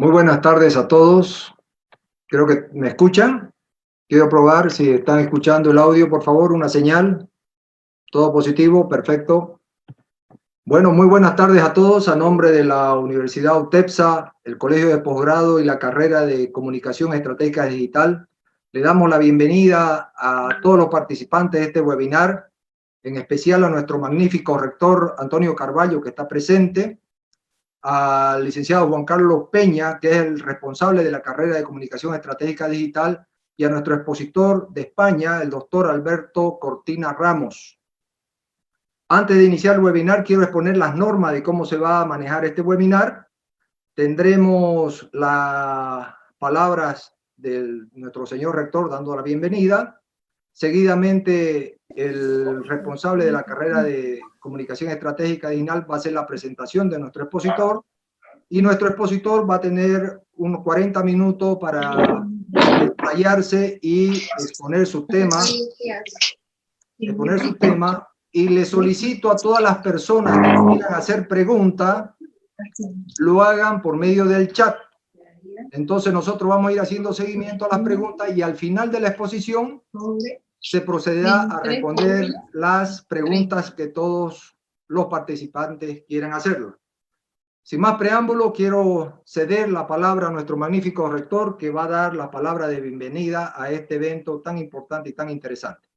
Muy buenas tardes a todos. Creo que me escuchan. Quiero probar si están escuchando el audio, por favor, una señal. Todo positivo, perfecto. Bueno, muy buenas tardes a todos. A nombre de la Universidad UTEPSA, el Colegio de Posgrado y la carrera de Comunicación Estratégica Digital, le damos la bienvenida a todos los participantes de este webinar, en especial a nuestro magnífico rector Antonio Carballo, que está presente, al licenciado Juan Carlos Peña, que es el responsable de la carrera de Comunicación Estratégica Digital, y a nuestro expositor de España, el doctor Alberto Cortina Ramos. Antes de iniciar el webinar, quiero exponer las normas de cómo se va a manejar este webinar. Tendremos las palabras de nuestro señor rector dando la bienvenida. Seguidamente, el responsable de la carrera de Comunicación Estratégica Digital va a hacer la presentación de nuestro expositor. Y nuestro expositor va a tener unos 40 minutos para explayarse y exponer su tema, y le solicito a todas las personas que quieran hacer preguntas, lo hagan por medio del chat. Entonces nosotros vamos a ir haciendo seguimiento a las preguntas y al final de la exposición se procederá a responder las preguntas que todos los participantes quieran hacerlo. Sin más preámbulo, quiero ceder la palabra a nuestro magnífico rector, que va a dar la palabra de bienvenida a este evento tan importante y tan interesante.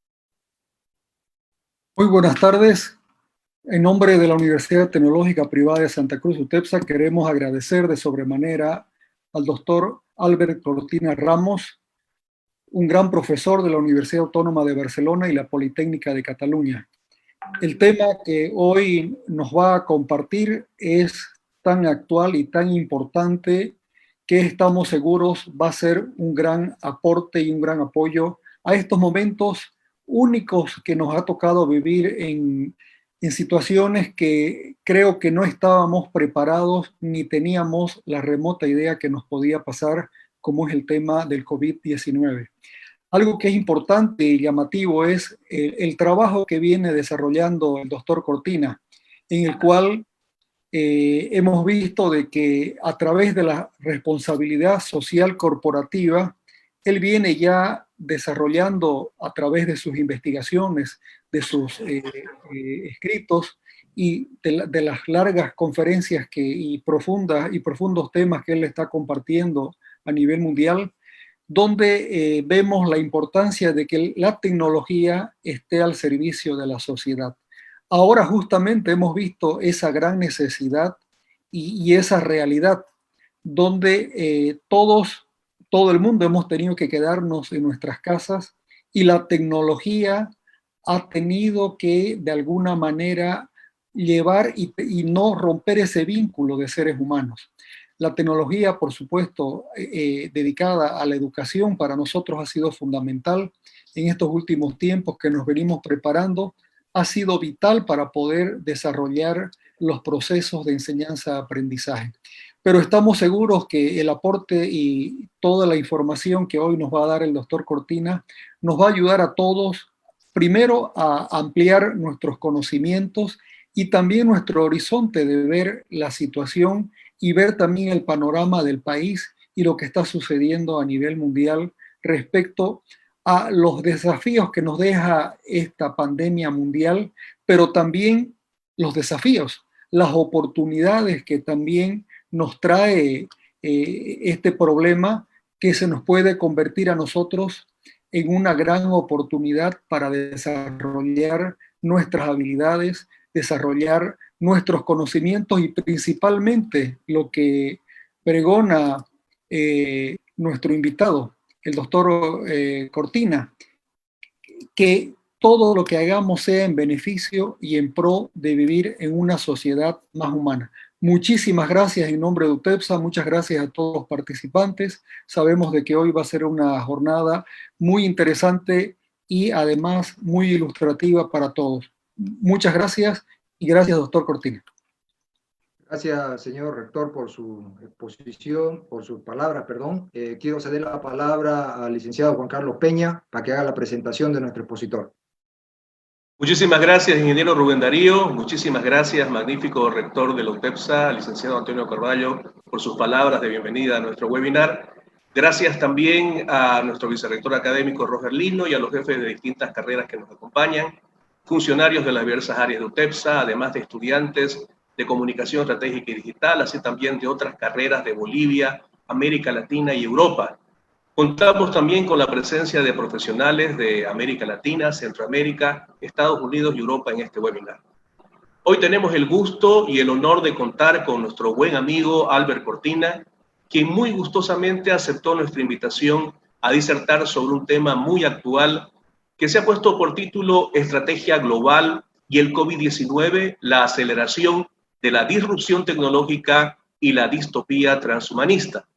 Muy buenas tardes. En nombre de la Universidad Tecnológica Privada de Santa Cruz, UTEPSA, queremos agradecer de sobremanera al doctor Albert Cortina Ramos, un gran profesor de la Universidad Autónoma de Barcelona y la Politécnica de Cataluña. El tema que hoy nos va a compartir es tan actual y tan importante que estamos seguros va a ser un gran aporte y un gran apoyo a estos momentos únicos que nos ha tocado vivir en situaciones que creo que no estábamos preparados ni teníamos la remota idea que nos podía pasar, como es el tema del COVID-19. Algo que es importante y llamativo es el trabajo que viene desarrollando el doctor Cortina, en el cual hemos visto de que a través de la responsabilidad social corporativa, él viene ya desarrollando a través de sus investigaciones, de sus escritos y de las largas conferencias y profundos temas que él está compartiendo a nivel mundial, donde vemos la importancia de que la tecnología esté al servicio de la sociedad. Ahora justamente hemos visto esa gran necesidad y esa realidad donde todo el mundo hemos tenido que quedarnos en nuestras casas y la tecnología ha tenido que de alguna manera llevar y no romper ese vínculo de seres humanos. La tecnología, por supuesto, dedicada a la educación, para nosotros ha sido fundamental en estos últimos tiempos que nos venimos preparando. Ha sido vital para poder desarrollar los procesos de enseñanza-aprendizaje. Pero estamos seguros que el aporte y toda la información que hoy nos va a dar el doctor Cortina nos va a ayudar a todos, primero, a ampliar nuestros conocimientos y también nuestro horizonte de ver la situación y ver también el panorama del país y lo que está sucediendo a nivel mundial respecto a los desafíos que nos deja esta pandemia mundial, pero también los desafíos, las oportunidades que también nos trae este problema, que se nos puede convertir a nosotros en una gran oportunidad para desarrollar nuestras habilidades, desarrollar nuestros conocimientos y principalmente lo que pregona nuestro invitado, el doctor Cortina, que todo lo que hagamos sea en beneficio y en pro de vivir en una sociedad más humana. Muchísimas gracias en nombre de UTEPSA, muchas gracias a todos los participantes. Sabemos de que hoy va a ser una jornada muy interesante y además muy ilustrativa para todos. Muchas gracias y gracias, doctor Cortina. Gracias, señor rector, por su exposición, por sus palabras, perdón. Quiero ceder la palabra al licenciado Juan Carlos Peña para que haga la presentación de nuestro expositor. Muchísimas gracias, ingeniero Rubén Darío. Muchísimas gracias, magnífico rector de la UTEPSA, licenciado Antonio Carvalho, por sus palabras de bienvenida a nuestro webinar. Gracias también a nuestro vicerrector académico Roger Lino y a los jefes de distintas carreras que nos acompañan, funcionarios de las diversas áreas de UTEPSA, además de estudiantes de comunicación estratégica y digital, así también de otras carreras de Bolivia, América Latina y Europa. Contamos también con la presencia de profesionales de América Latina, Centroamérica, Estados Unidos y Europa en este webinar. Hoy tenemos el gusto y el honor de contar con nuestro buen amigo Albert Cortina, quien muy gustosamente aceptó nuestra invitación a disertar sobre un tema muy actual que se ha puesto por título Estrategia Global y el COVID-19, la aceleración de la disrupción tecnológica y la distopía transhumanista.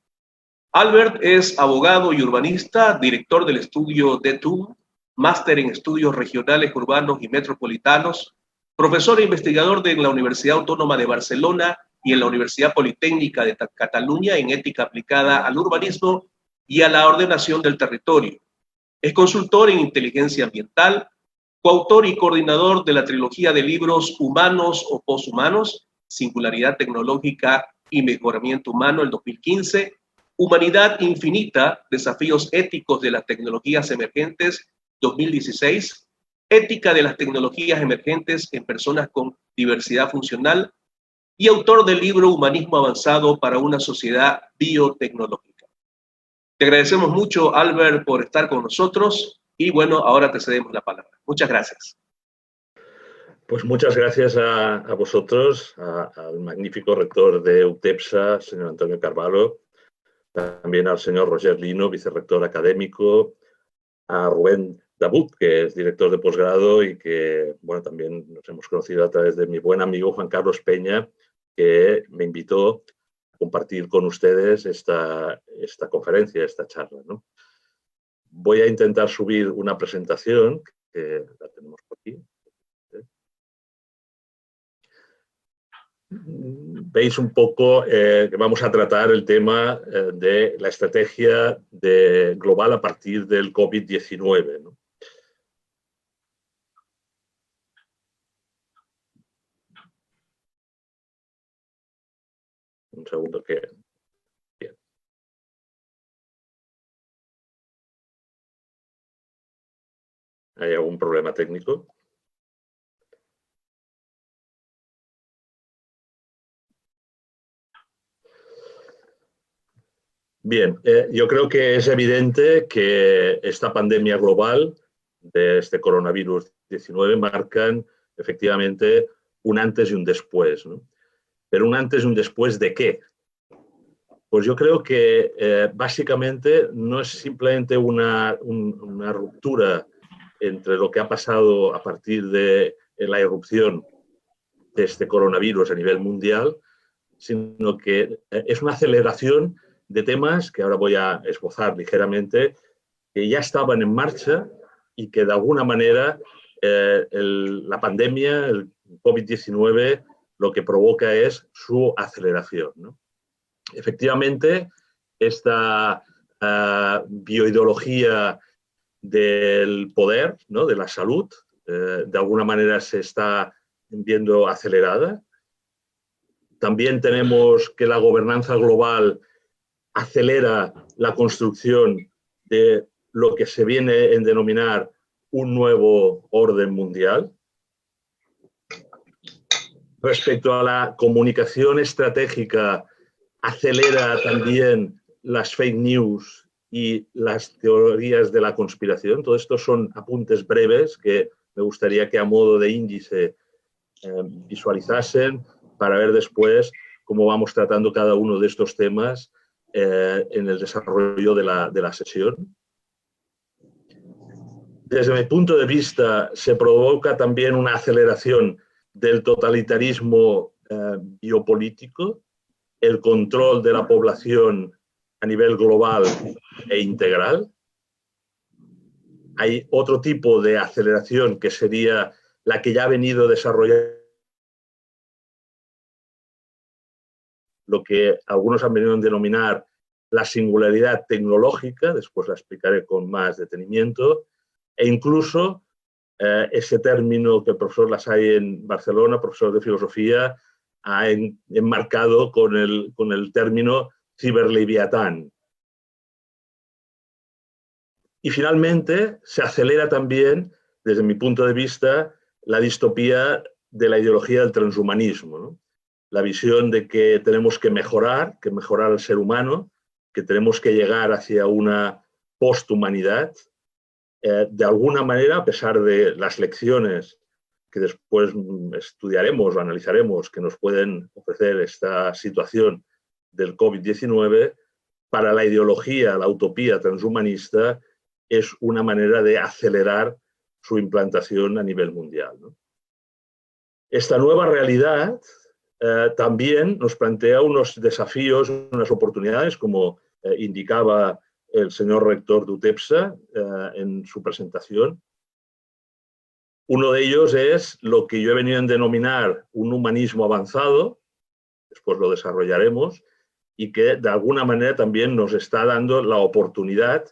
Albert es abogado y urbanista, director del estudio DETUM, máster en estudios regionales, urbanos y metropolitanos, profesor e investigador de la Universidad Autónoma de Barcelona y en la Universidad Politécnica de Cataluña en ética aplicada al urbanismo y a la ordenación del territorio. Es consultor en inteligencia ambiental, coautor y coordinador de la trilogía de libros Humanos o Poshumanos, Singularidad Tecnológica y Mejoramiento Humano, el 2015, Humanidad Infinita, Desafíos Éticos de las Tecnologías Emergentes, 2016, Ética de las Tecnologías Emergentes en Personas con Diversidad Funcional, y autor del libro Humanismo Avanzado para una Sociedad Biotecnológica. Te agradecemos mucho, Albert, por estar con nosotros y bueno, ahora te cedemos la palabra. Muchas gracias. Pues muchas gracias a vosotros, al magnífico rector de UTEPSA, señor Antonio Carvalho, también al señor Roger Lino, vicerrector académico, a Rubén Dabut, que es director de posgrado y que, bueno, también nos hemos conocido a través de mi buen amigo Juan Carlos Peña, que me invitó a compartir con ustedes esta conferencia, esta charla, ¿no? Voy a intentar subir una presentación, que la tenemos por aquí. Veis un poco que vamos a tratar el tema de la estrategia global a partir del COVID-19, ¿no? Un segundo que... Bien. ¿Hay algún problema técnico? Bien, yo creo que es evidente que esta pandemia global de este coronavirus 19 marcan efectivamente un antes y un después, ¿no? Pero un antes y un después ¿de qué? Pues yo creo que básicamente no es simplemente una ruptura entre lo que ha pasado a partir de la irrupción de este coronavirus a nivel mundial, sino que es una aceleración de temas que ahora voy a esbozar ligeramente, que ya estaban en marcha y que de alguna manera la pandemia, el COVID-19, lo que provoca es su aceleración, ¿no? Efectivamente, esta bioideología del poder, ¿no?, de la salud, de alguna manera se está viendo acelerada. También tenemos que la gobernanza global acelera la construcción de lo que se viene a denominar un nuevo orden mundial. Respecto a la comunicación estratégica, acelera también las fake news y las teorías de la conspiración. Todo esto son apuntes breves que me gustaría que a modo de índice visualizasen para ver después cómo vamos tratando cada uno de estos temas en el desarrollo de la sesión. Desde mi punto de vista, se provoca también una aceleración del totalitarismo biopolítico, el control de la población a nivel global e integral. Hay otro tipo de aceleración que sería la que ya ha venido desarrollando, lo que algunos han venido a denominar la singularidad tecnológica, después la explicaré con más detenimiento, e incluso ese término que el profesor Lassalle en Barcelona, profesor de filosofía, ha enmarcado con el término ciberleviatán. Y finalmente se acelera también, desde mi punto de vista, la distopía de la ideología del transhumanismo, ¿no? La visión de que tenemos que mejorar al ser humano, que tenemos que llegar hacia una posthumanidad. De alguna manera, a pesar de las lecciones que después estudiaremos o analizaremos que nos pueden ofrecer esta situación del COVID-19, para la ideología, la utopía transhumanista, es una manera de acelerar su implantación a nivel mundial, ¿no? Esta nueva realidad también nos plantea unos desafíos, unas oportunidades, como indicaba el señor rector de UTEPSA en su presentación. Uno de ellos es lo que yo he venido a denominar un humanismo avanzado, después lo desarrollaremos, y que de alguna manera también nos está dando la oportunidad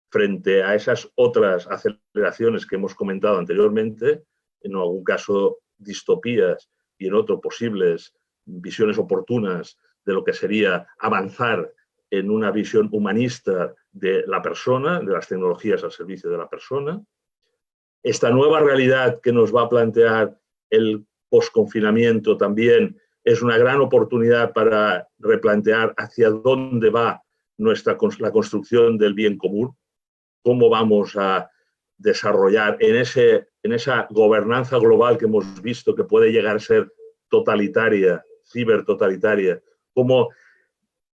frente a esas otras aceleraciones que hemos comentado anteriormente, en algún caso distopías y en otro posibles visiones oportunas de lo que sería avanzar en una visión humanista de la persona, de las tecnologías al servicio de la persona. Esta nueva realidad que nos va a plantear el posconfinamiento también es una gran oportunidad para replantear hacia dónde va la construcción del bien común, cómo vamos a desarrollar en esa gobernanza global que hemos visto que puede llegar a ser totalitaria, cibertotalitaria, cómo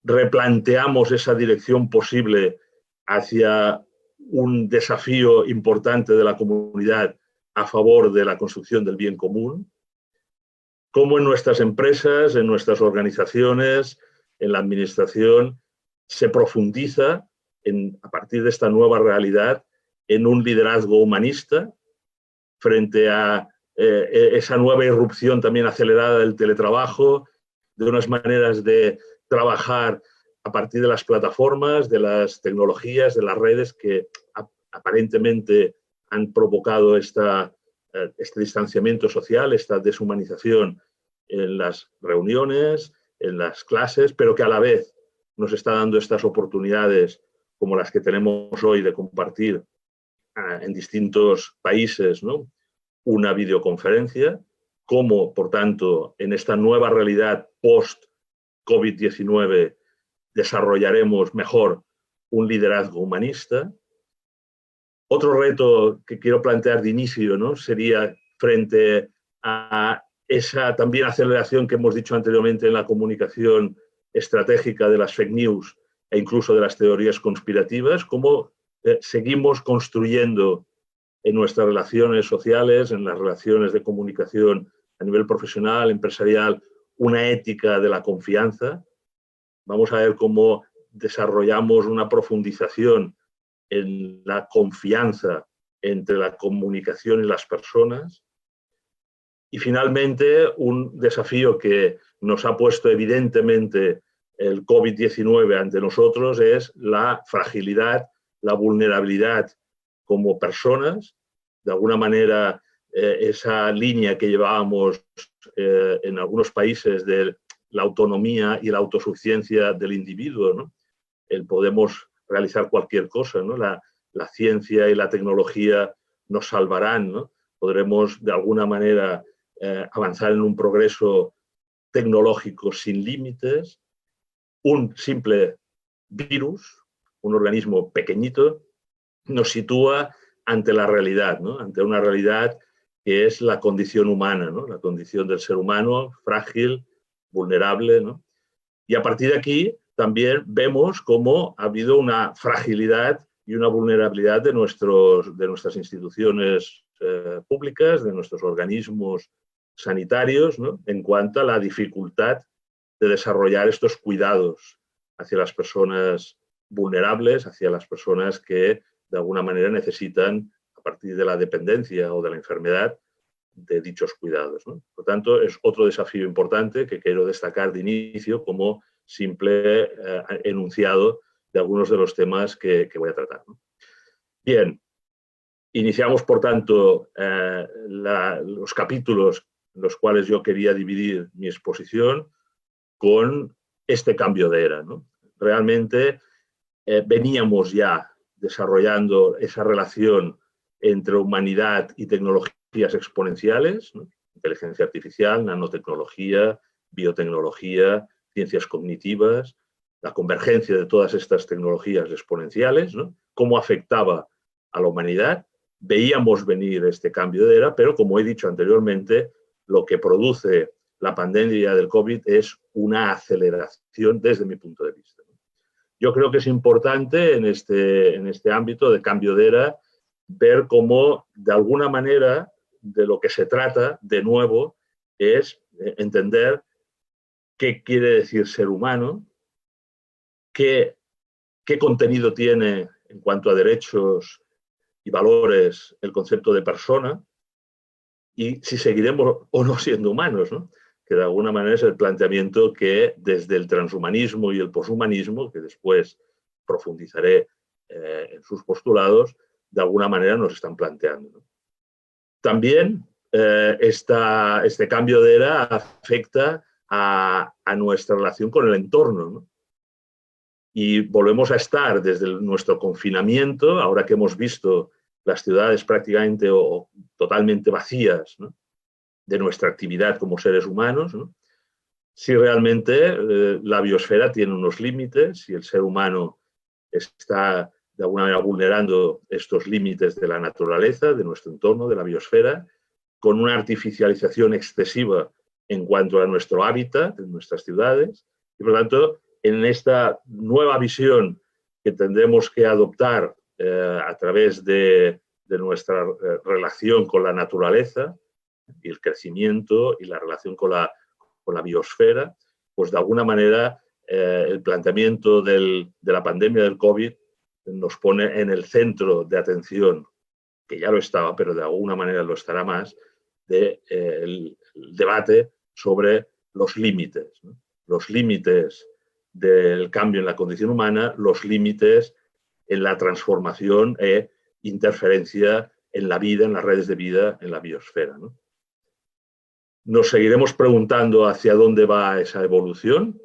replanteamos esa dirección posible hacia un desafío importante de la comunidad a favor de la construcción del bien común, cómo en nuestras empresas, en nuestras organizaciones, en la administración, se profundiza a partir de esta nueva realidad en un liderazgo humanista frente a esa nueva irrupción también acelerada del teletrabajo, de unas maneras de trabajar a partir de las plataformas, de las tecnologías, de las redes que aparentemente han provocado este distanciamiento social, esta deshumanización en las reuniones, en las clases, pero que a la vez nos está dando estas oportunidades como las que tenemos hoy de compartir en distintos países, ¿no?, una videoconferencia, cómo, por tanto, en esta nueva realidad post-COVID-19 desarrollaremos mejor un liderazgo humanista. Otro reto que quiero plantear de inicio, ¿no?, sería frente a esa también aceleración que hemos dicho anteriormente en la comunicación estratégica de las fake news e incluso de las teorías conspirativas, cómo seguimos construyendo en nuestras relaciones sociales, en las relaciones de comunicación a nivel profesional, empresarial, una ética de la confianza. Vamos a ver cómo desarrollamos una profundización en la confianza entre la comunicación y las personas. Y finalmente, un desafío que nos ha puesto evidentemente el COVID-19 ante nosotros es la fragilidad, la vulnerabilidad como personas. De alguna manera, esa línea que llevábamos en algunos países de la autonomía y la autosuficiencia del individuo, ¿no?, podemos realizar cualquier cosa, ¿no?, la ciencia y la tecnología nos salvarán, ¿no?, podremos de alguna manera avanzar en un progreso tecnológico sin límites. Un simple virus, un organismo pequeñito, nos sitúa ante la realidad, ¿no?, ante una realidad que es la condición humana, ¿no?, la condición del ser humano, frágil, vulnerable, ¿no? Y a partir de aquí también vemos cómo ha habido una fragilidad y una vulnerabilidad de nuestras instituciones públicas, de nuestros organismos sanitarios, ¿no?, en cuanto a la dificultad de desarrollar estos cuidados hacia las personas vulnerables, hacia las personas que de alguna manera necesitan, a partir de la dependencia o de la enfermedad, de dichos cuidados, ¿no? Por tanto, es otro desafío importante que quiero destacar de inicio como simple enunciado de algunos de los temas que voy a tratar, ¿no? Bien, Iniciamos, por tanto, los capítulos en los cuales yo quería dividir mi exposición con este cambio de era, ¿no? Realmente veníamos ya desarrollando esa relación entre humanidad y tecnologías exponenciales, ¿no? Inteligencia artificial, nanotecnología, biotecnología, ciencias cognitivas, la convergencia de todas estas tecnologías exponenciales, ¿no? Cómo afectaba a la humanidad. Veíamos venir este cambio de era, pero como he dicho anteriormente, lo que produce la pandemia del COVID es una aceleración desde mi punto de vista. Yo creo que es importante en este ámbito de cambio de era ver cómo, de alguna manera, de lo que se trata, de nuevo, es entender qué quiere decir ser humano, qué contenido tiene en cuanto a derechos y valores el concepto de persona y si seguiremos o no siendo humanos, ¿no? Que de alguna manera es el planteamiento que desde el transhumanismo y el poshumanismo, que después profundizaré en sus postulados, de alguna manera nos están planteando, ¿no? También este cambio de era afecta a nuestra relación con el entorno, ¿no? Y volvemos a estar desde nuestro confinamiento, ahora que hemos visto las ciudades prácticamente o totalmente vacías, ¿no? De nuestra actividad como seres humanos, ¿no? Si realmente la biosfera tiene unos límites, si el ser humano está de alguna manera vulnerando estos límites de la naturaleza, de nuestro entorno, de la biosfera, con una artificialización excesiva en cuanto a nuestro hábitat, en nuestras ciudades, y por lo tanto, en esta nueva visión que tendremos que adoptar a través de nuestra relación con la naturaleza y el crecimiento y la relación con la biosfera, pues de alguna manera el planteamiento de la pandemia del COVID nos pone en el centro de atención, que ya lo estaba, pero de alguna manera lo estará más, del debate sobre los límites, ¿no? Los límites del cambio en la condición humana, los límites en la transformación e interferencia en la vida, en las redes de vida, en la biosfera, ¿no? Nos seguiremos preguntando hacia dónde va esa evolución.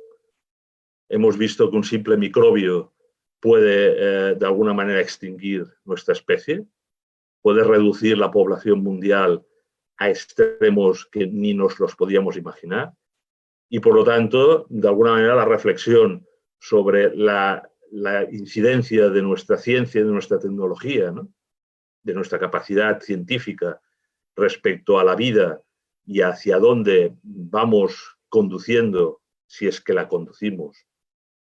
Hemos visto que un simple microbio puede de alguna manera extinguir nuestra especie, puede reducir la población mundial a extremos que ni nos los podíamos imaginar. Y por lo tanto, de alguna manera, la reflexión sobre la incidencia de nuestra ciencia, de nuestra tecnología, ¿no? De nuestra capacidad científica respecto a la vida y hacia dónde vamos conduciendo, si es que la conducimos,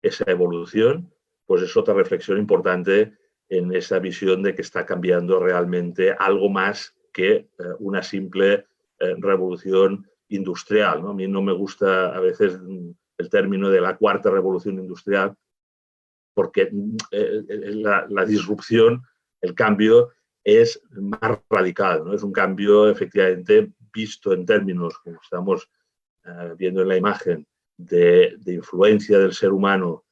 esa evolución, pues es otra reflexión importante en esa visión de que está cambiando realmente algo más que una simple revolución industrial, ¿no? A mí no me gusta a veces el término de la cuarta revolución industrial, porque la disrupción, el cambio, es más radical, ¿no? Es un cambio efectivamente visto en términos, como estamos viendo en la imagen, de influencia del ser humano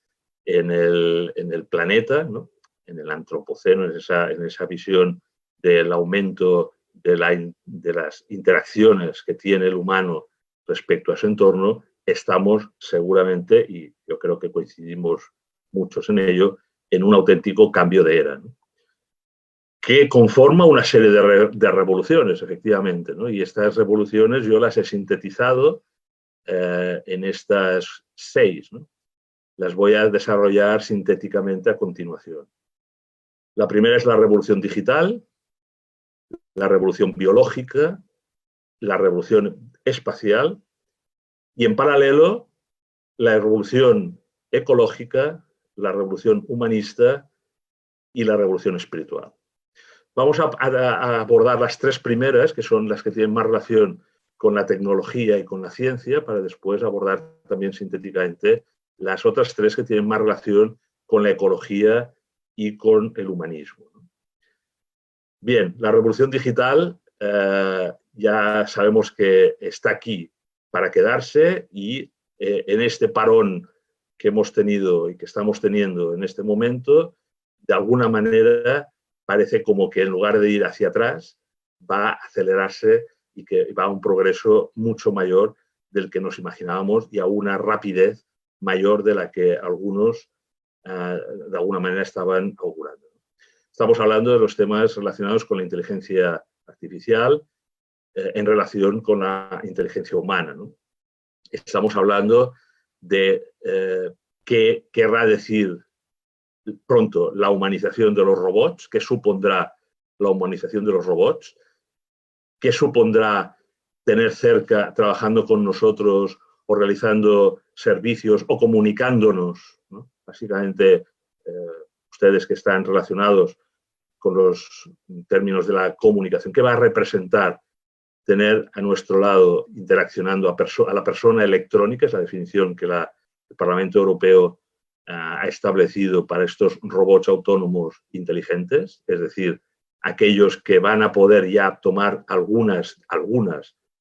en el planeta, ¿no? En el antropoceno, en esa visión del aumento de las interacciones que tiene el humano respecto a su entorno, estamos seguramente, y yo creo que coincidimos muchos en ello, en un auténtico cambio de era, ¿no? Que conforma una serie de revoluciones, efectivamente, ¿no? Y estas revoluciones yo las he sintetizado en estas 6, ¿no? Las voy a desarrollar sintéticamente a continuación. La primera es la revolución digital, la revolución biológica, la revolución espacial y, en paralelo, la revolución ecológica, la revolución humanista y la revolución espiritual. Vamos a abordar las 3 primeras, que son las que tienen más relación con la tecnología y con la ciencia, para después abordar también sintéticamente las otras 3 que tienen más relación con la ecología y con el humanismo. Bien, la revolución digital ya sabemos que está aquí para quedarse y en este parón que hemos tenido y que estamos teniendo en este momento, de alguna manera parece como que en lugar de ir hacia atrás, va a acelerarse y que va a un progreso mucho mayor del que nos imaginábamos y a una rapidez mayor de la que algunos de alguna manera estaban augurando. Estamos hablando de los temas relacionados con la inteligencia artificial en relación con la inteligencia humana, ¿no? Estamos hablando de qué querrá decir pronto la humanización de los robots, qué supondrá la humanización de los robots, qué supondrá tener cerca, trabajando con nosotros o realizando servicios o comunicándonos, ¿no? Básicamente, ustedes que están relacionados con los términos de la comunicación, ¿qué va a representar tener a nuestro lado interaccionando a la persona electrónica? Es la definición que el Parlamento Europeo ha establecido para estos robots autónomos inteligentes, es decir, aquellos que van a poder ya tomar algunas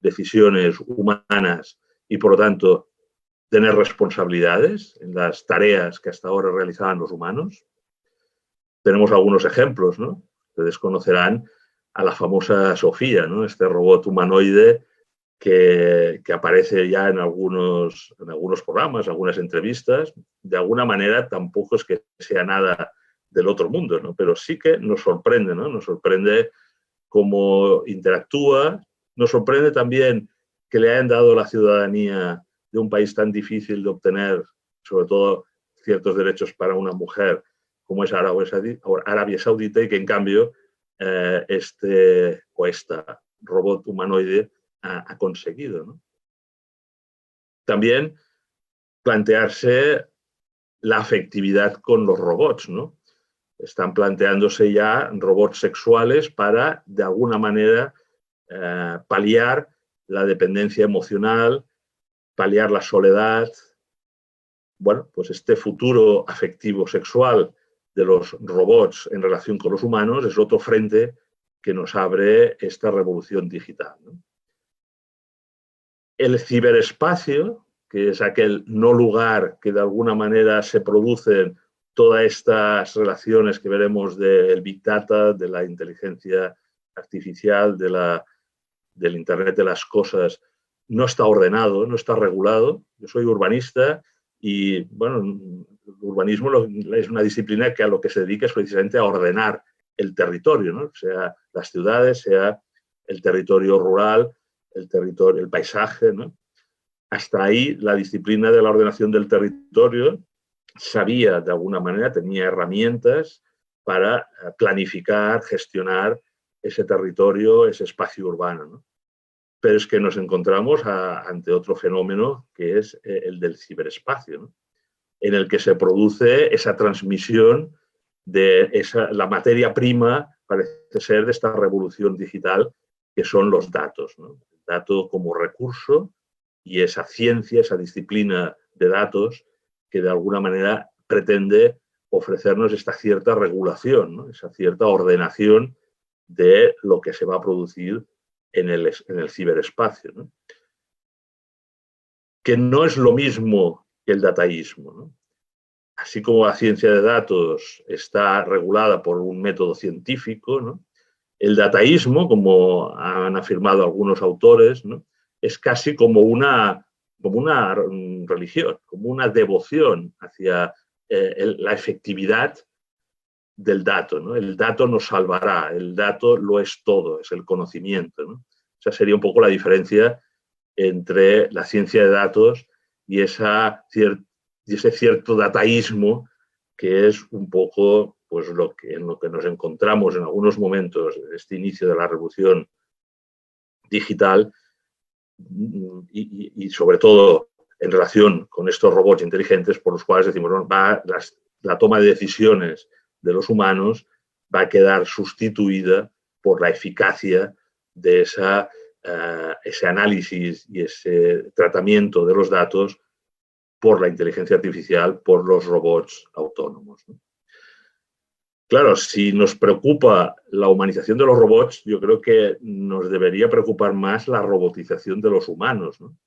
decisiones humanas y, por lo tanto, tener responsabilidades en las tareas que hasta ahora realizaban los humanos. Tenemos algunos ejemplos, ¿no? Ustedes conocerán a la famosa Sofía, ¿no? Este robot humanoide que aparece ya en algunos programas, algunas entrevistas. De alguna manera tampoco es que sea nada del otro mundo, ¿no? Pero sí que nos sorprende, ¿no? Nos sorprende cómo interactúa, nos sorprende también que le hayan dado la ciudadanía de un país tan difícil de obtener, sobre todo ciertos derechos para una mujer como es Arabia Saudita, y que en cambio esta robot humanoide ha conseguido, ¿no? También plantearse la afectividad con los robots, ¿no? Están planteándose ya robots sexuales para, de alguna manera, paliar la dependencia emocional, paliar la soledad. Bueno, pues este futuro afectivo sexual de los robots en relación con los humanos es otro frente que nos abre esta revolución digital, ¿no? El ciberespacio, que es aquel no lugar que de alguna manera se producen todas estas relaciones que veremos del Big Data, de la inteligencia artificial, del Internet de las cosas, no está ordenado, no está regulado. Yo soy urbanista y, bueno, el urbanismo es una disciplina que a lo que se dedica es precisamente a ordenar el territorio, ¿no? Sea las ciudades, sea el territorio rural, el paisaje, ¿no? Hasta ahí la disciplina de la ordenación del territorio sabía, de alguna manera, tenía herramientas para planificar, gestionar ese territorio, ese espacio urbano, ¿no? Pero es que nos encontramos ante otro fenómeno que es el del ciberespacio, ¿no? En el que se produce esa transmisión de la materia prima, parece ser, de esta revolución digital, que son los datos, ¿no? El dato como recurso y esa ciencia, esa disciplina de datos que de alguna manera pretende ofrecernos esta cierta regulación, ¿no? Esa cierta ordenación de lo que se va a producir en el ciberespacio, ¿no? Que no es lo mismo que el dataísmo, ¿no? Así como la ciencia de datos está regulada por un método científico, ¿no? El dataísmo, como han afirmado algunos autores, ¿no? Es casi como una religión, como una devoción hacia la efectividad del dato, ¿no? El dato nos salvará, el dato lo es todo, es el conocimiento, ¿no? Esa sería un poco la diferencia entre la ciencia de datos y ese cierto dataísmo que es un poco pues, en lo que nos encontramos en algunos momentos de este inicio de la revolución digital y sobre todo en relación con estos robots inteligentes por los cuales decimos, bueno, la toma de decisiones de los humanos va a quedar sustituida por la eficacia de ese análisis y ese tratamiento de los datos por la inteligencia artificial, por los robots autónomos, ¿no? Claro, si nos preocupa la humanización de los robots, yo creo que nos debería preocupar más la robotización de los humanos, ¿no?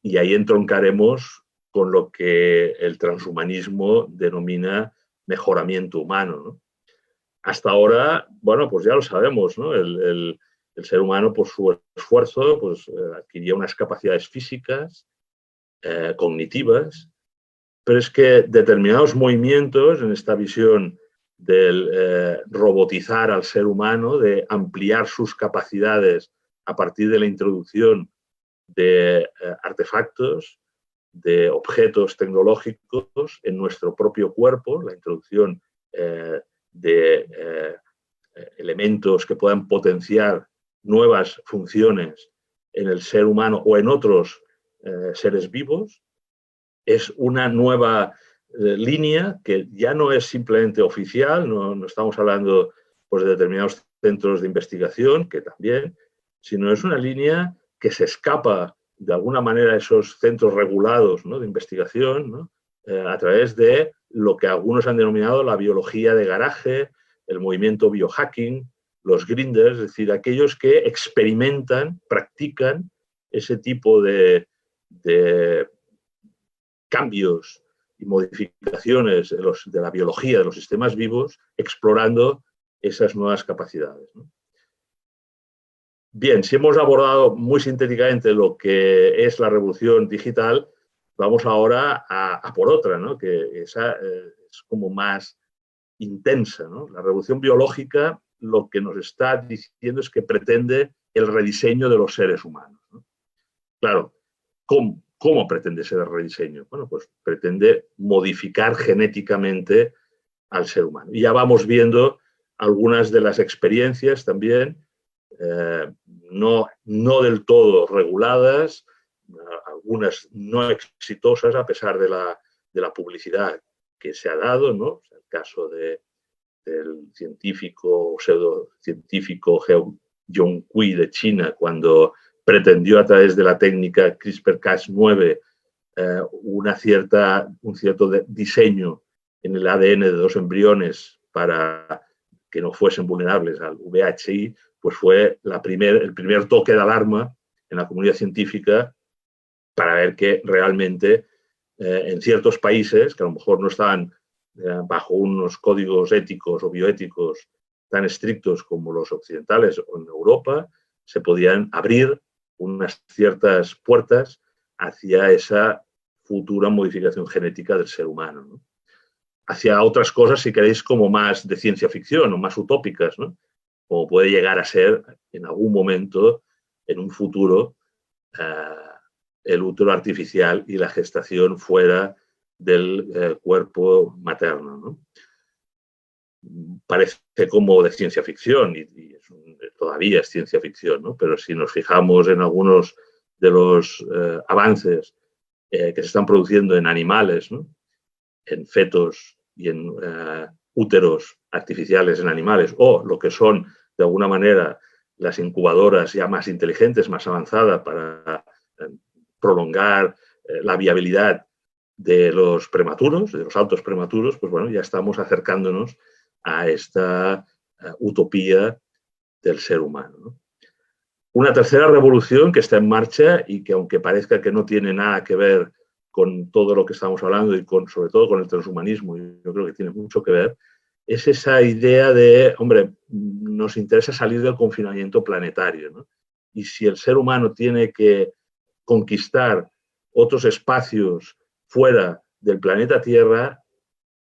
Y ahí entroncaremos con lo que el transhumanismo denomina mejoramiento humano, ¿no? hasta ahora, bueno, pues ya lo sabemos, ¿no? El ser humano, por su esfuerzo, pues adquiría unas capacidades físicas, cognitivas, pero es que determinados movimientos en esta visión del robotizar al ser humano, de ampliar sus capacidades a partir de la introducción de artefactos, de objetos tecnológicos en nuestro propio cuerpo, la introducción de elementos que puedan potenciar nuevas funciones en el ser humano o en otros seres vivos, es una nueva línea que ya no es simplemente oficial, no estamos hablando pues, de determinados centros de investigación, que también, sino es una línea que se escapa de alguna manera a esos centros regulados, ¿no?, de investigación, ¿no?, a través de lo que algunos han denominado la biología de garaje, el movimiento biohacking, los grinders, es decir, aquellos que experimentan, practican ese tipo de cambios y modificaciones de la biología de los sistemas vivos, explorando esas nuevas capacidades, ¿no? Bien, si hemos abordado muy sintéticamente lo que es la revolución digital, vamos ahora a por otra, ¿no?, que esa es como más intensa, ¿no? La revolución biológica lo que nos está diciendo es que pretende el rediseño de los seres humanos, ¿no? Claro, ¿cómo pretende ser el rediseño? Bueno, pues pretende modificar genéticamente al ser humano. Y ya vamos viendo algunas de las experiencias también, no del todo reguladas, algunas no exitosas a pesar de la publicidad que se ha dado, ¿no? El caso del científico o pseudocientífico He Jiankui de China, cuando pretendió a través de la técnica CRISPR-Cas9 un cierto diseño en el ADN de dos embriones para que no fuesen vulnerables al VHI, pues fue el primer toque de alarma en la comunidad científica para ver que realmente en ciertos países, que a lo mejor no estaban bajo unos códigos éticos o bioéticos tan estrictos como los occidentales o en Europa, se podían abrir unas ciertas puertas hacia esa futura modificación genética del ser humano, ¿no? Hacia otras cosas, si queréis, como más de ciencia ficción o más utópicas, ¿no?, como puede llegar a ser en algún momento, en un futuro, el útero artificial y la gestación fuera del cuerpo materno, ¿no? Parece como de ciencia ficción y todavía es ciencia ficción, ¿no? Pero si nos fijamos en algunos de los avances que se están produciendo en animales, ¿no?, en fetos y en úteros artificiales en animales, o lo que son, de alguna manera, las incubadoras ya más inteligentes, más avanzadas para prolongar la viabilidad de los prematuros, de los altos prematuros, pues bueno, ya estamos acercándonos a esta utopía del ser humano, ¿no? Una tercera revolución que está en marcha y que, aunque parezca que no tiene nada que ver con todo lo que estamos hablando y sobre todo con el transhumanismo, yo creo que tiene mucho que ver, es esa idea de, hombre, nos interesa salir del confinamiento planetario, ¿no? Y si el ser humano tiene que conquistar otros espacios fuera del planeta Tierra,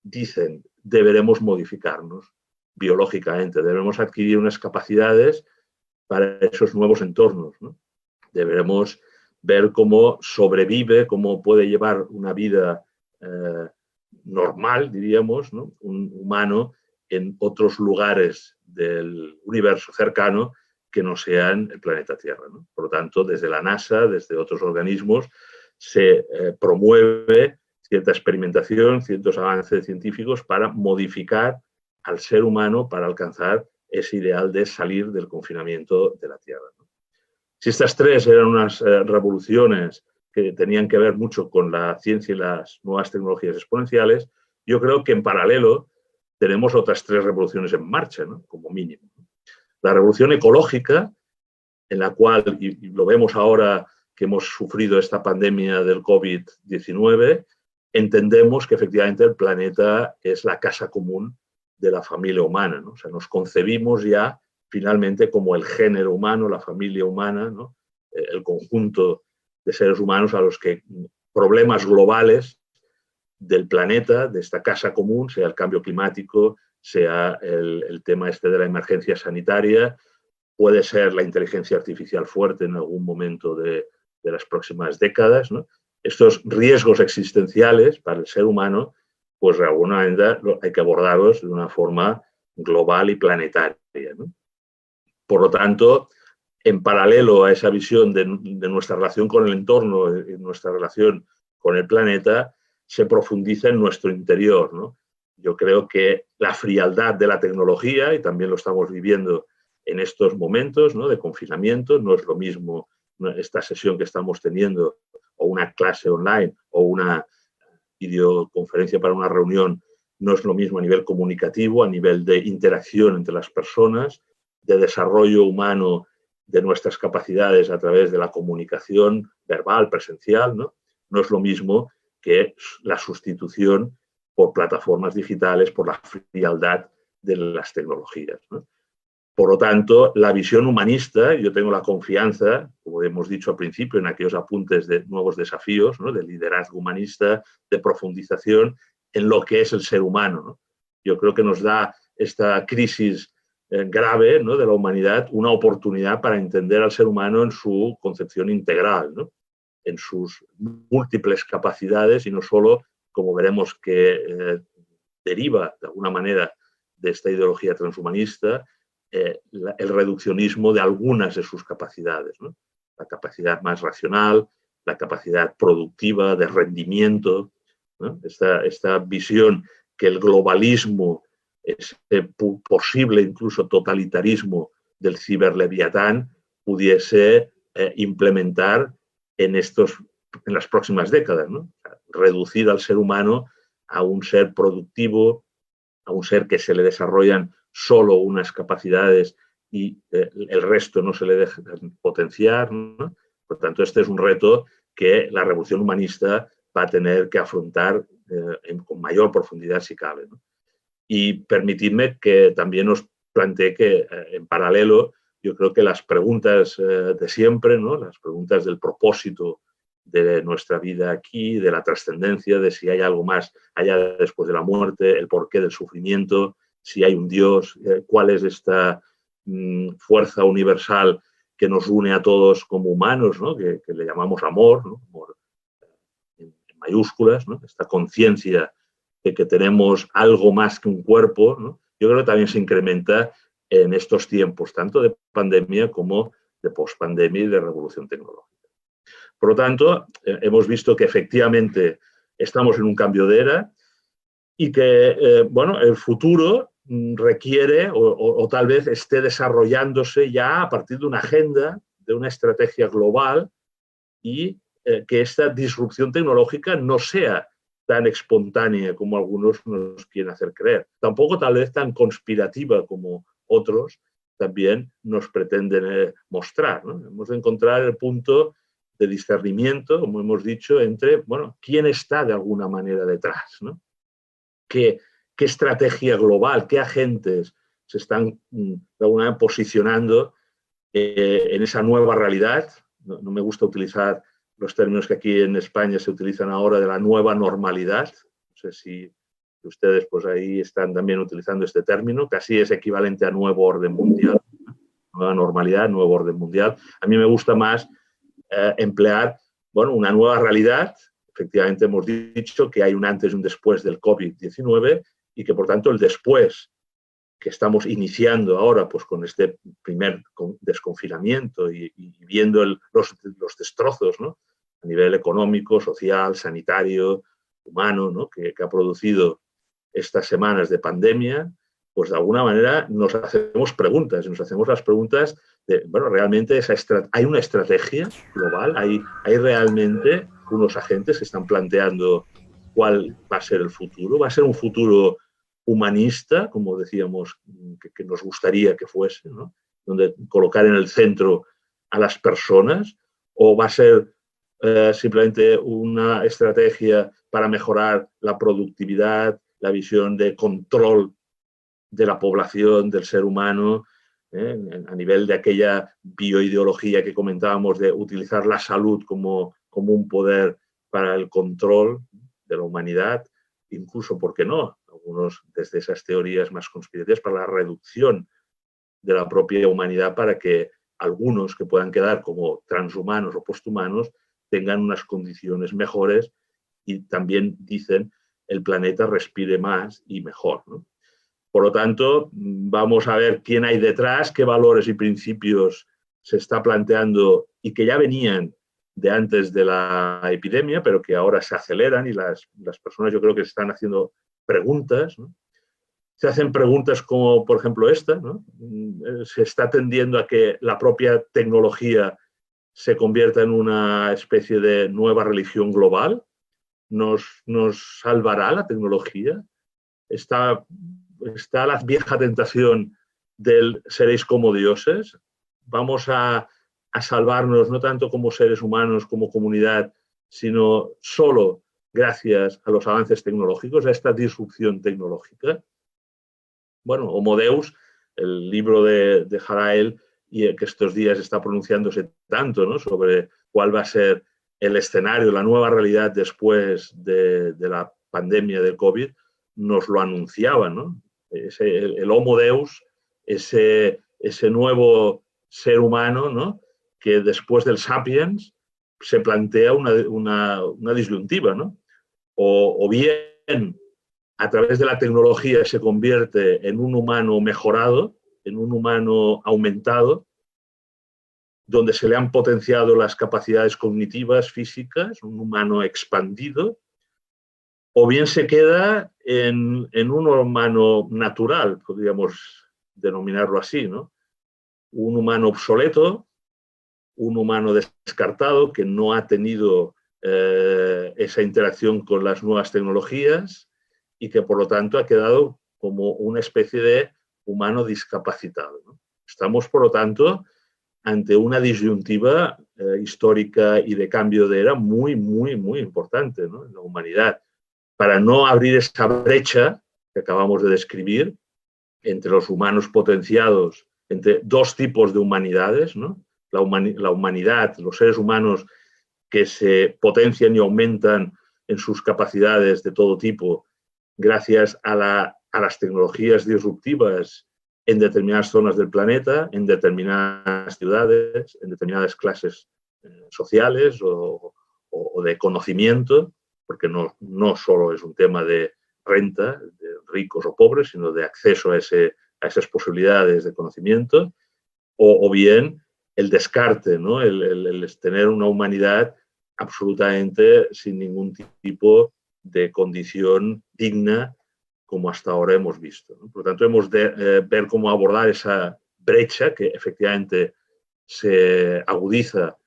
dicen, deberemos modificarnos biológicamente, debemos adquirir unas capacidades para esos nuevos entornos, ¿no? Deberemos ver cómo sobrevive, cómo puede llevar una vida normal, diríamos, ¿no?, un humano en otros lugares del universo cercano que no sean el planeta Tierra, ¿no? Por lo tanto, desde la NASA, desde otros organismos, se promueve cierta experimentación, ciertos avances científicos para modificar al ser humano para alcanzar ese ideal de salir del confinamiento de la Tierra, ¿no? Si estas tres eran unas revoluciones que tenían que ver mucho con la ciencia y las nuevas tecnologías exponenciales, yo creo que en paralelo tenemos otras tres revoluciones en marcha, ¿no?, como mínimo. La revolución ecológica, en la cual, y lo vemos ahora que hemos sufrido esta pandemia del COVID-19, entendemos que efectivamente el planeta es la casa común de la familia humana, ¿no? O sea, nos concebimos ya finalmente como el género humano, la familia humana, ¿no? El conjunto de seres humanos a los que problemas globales del planeta, de esta casa común, sea el cambio climático, sea el tema este de la emergencia sanitaria, puede ser la inteligencia artificial fuerte en algún momento de las próximas décadas, ¿no? Estos riesgos existenciales para el ser humano, pues de alguna manera hay que abordarlos de una forma global y planetaria, ¿no? Por lo tanto, en paralelo a esa visión de nuestra relación con el entorno y nuestra relación con el planeta, se profundiza en nuestro interior, ¿no? Yo creo que la frialdad de la tecnología, y también lo estamos viviendo en estos momentos, ¿no?, de confinamiento, no es lo mismo esta sesión que estamos teniendo, o una clase online, o una videoconferencia para una reunión, no es lo mismo a nivel comunicativo, a nivel de interacción entre las personas, de desarrollo humano de nuestras capacidades a través de la comunicación verbal, presencial, ¿no? No es lo mismo que la sustitución por plataformas digitales, por la frialdad de las tecnologías, ¿no? Por lo tanto, la visión humanista, yo tengo la confianza, como hemos dicho al principio, en aquellos apuntes de nuevos desafíos, ¿no?, de liderazgo humanista, de profundización en lo que es el ser humano, ¿no? Yo creo que nos da esta crisis grave, ¿no?, de la humanidad una oportunidad para entender al ser humano en su concepción integral, ¿no?, en sus múltiples capacidades y no solo, como veremos que deriva de alguna manera de esta ideología transhumanista, el reduccionismo de algunas de sus capacidades, ¿no? La capacidad más racional, la capacidad productiva, de rendimiento, ¿no? Esta visión que el globalismo, ese posible incluso totalitarismo del ciberleviatán pudiese implementar en las próximas décadas, ¿no? Reducir al ser humano a un ser productivo, a un ser que se le desarrollan solo unas capacidades y el resto no se le deja potenciar, ¿no? Por tanto, este es un reto que la revolución humanista va a tener que afrontar con mayor profundidad si cabe, ¿no? Y permitidme que también os plantee que en paralelo yo creo que las preguntas de siempre, ¿no?, las preguntas del propósito de nuestra vida aquí, de la trascendencia, de si hay algo más allá después de la muerte, el porqué del sufrimiento, si hay un Dios, cuál es esta fuerza universal que nos une a todos como humanos, ¿no?, que le llamamos amor, ¿no?, amor en mayúsculas, ¿no?, esta conciencia de que tenemos algo más que un cuerpo, ¿no? Yo creo que también se incrementa en estos tiempos, tanto de pandemia como de pospandemia y de revolución tecnológica. Por lo tanto, hemos visto que efectivamente estamos en un cambio de era y que, bueno, el futuro requiere o tal vez esté desarrollándose ya a partir de una agenda, de una estrategia global y que esta disrupción tecnológica no sea tan espontánea como algunos nos quieren hacer creer. Tampoco tal vez tan conspirativa como otros también nos pretenden mostrar, ¿no? Hemos de encontrar el punto de discernimiento, como hemos dicho, entre, bueno, quién está de alguna manera detrás, ¿no? ¿Qué estrategia global, qué agentes se están de alguna manera posicionando en esa nueva realidad? No me gusta utilizar los términos que aquí en España se utilizan ahora de la nueva normalidad. No sé si ustedes pues ahí están también utilizando este término, casi es equivalente a nuevo orden mundial. Nueva normalidad, nuevo orden mundial. A mí me gusta más emplear, bueno, una nueva realidad. Efectivamente hemos dicho que hay un antes y un después del COVID-19 y que por tanto el después que estamos iniciando ahora pues con este primer desconfinamiento y viendo los destrozos, ¿no?, a nivel económico, social, sanitario, humano, ¿no?, que ha producido estas semanas de pandemia, pues de alguna manera nos hacemos preguntas, y nos hacemos las preguntas de, bueno, realmente hay una estrategia global, hay realmente unos agentes que están planteando cuál va a ser el futuro, va a ser un futuro humanista, como decíamos que nos gustaría que fuese, ¿no?, donde colocar en el centro a las personas, o va a ser simplemente una estrategia para mejorar la productividad, la visión de control de la población, del ser humano, a nivel de aquella bioideología que comentábamos de utilizar la salud como un poder para el control de la humanidad, incluso, ¿por qué no? Algunos desde esas teorías más conspirativas para la reducción de la propia humanidad para que algunos que puedan quedar como transhumanos o posthumanos tengan unas condiciones mejores y también dicen el planeta respire más y mejor, ¿no? Por lo tanto, vamos a ver quién hay detrás, qué valores y principios se está planteando y que ya venían de antes de la epidemia, pero que ahora se aceleran y las personas yo creo que se están haciendo preguntas, ¿no? Se hacen preguntas como, por ejemplo, esta, ¿no? Se está tendiendo a que la propia tecnología se convierta en una especie de nueva religión global. ¿Nos salvará la tecnología? Está la vieja tentación del seréis como dioses. Vamos a salvarnos no tanto como seres humanos, como comunidad, sino solo gracias a los avances tecnológicos, a esta disrupción tecnológica. Bueno, Homo Deus, el libro de Harael, y que estos días está pronunciándose tanto, ¿no?, sobre cuál va a ser el escenario, la nueva realidad después de la pandemia del COVID, nos lo anunciaba, ¿no? El Homo Deus, ese nuevo ser humano, ¿no?, que después del Sapiens se plantea una disyuntiva, ¿no? O bien a través de la tecnología se convierte en un humano mejorado, en un humano aumentado, donde se le han potenciado las capacidades cognitivas, físicas, un humano expandido, o bien se queda en un humano natural, podríamos denominarlo así, ¿no? Un humano obsoleto, un humano descartado que no ha tenido esa interacción con las nuevas tecnologías y que por lo tanto ha quedado como una especie de humano discapacitado, ¿no? Estamos, por lo tanto, ante una disyuntiva histórica y de cambio de era muy, muy, muy importante, ¿no?, en la humanidad, para no abrir esa brecha que acabamos de describir entre los humanos potenciados, entre dos tipos de humanidades, ¿no? La humanidad, los seres humanos que se potencian y aumentan en sus capacidades de todo tipo gracias a las tecnologías disruptivas en determinadas zonas del planeta, en determinadas ciudades, en determinadas clases sociales o de conocimiento, porque no solo es un tema de renta, de ricos o pobres, sino de acceso a esas posibilidades de conocimiento, o bien el descarte, ¿no?, el tener una humanidad absolutamente sin ningún tipo de condición digna como hasta ahora hemos visto, ¿no? Por lo tanto, hemos de ver cómo abordar esa brecha que efectivamente se agudiza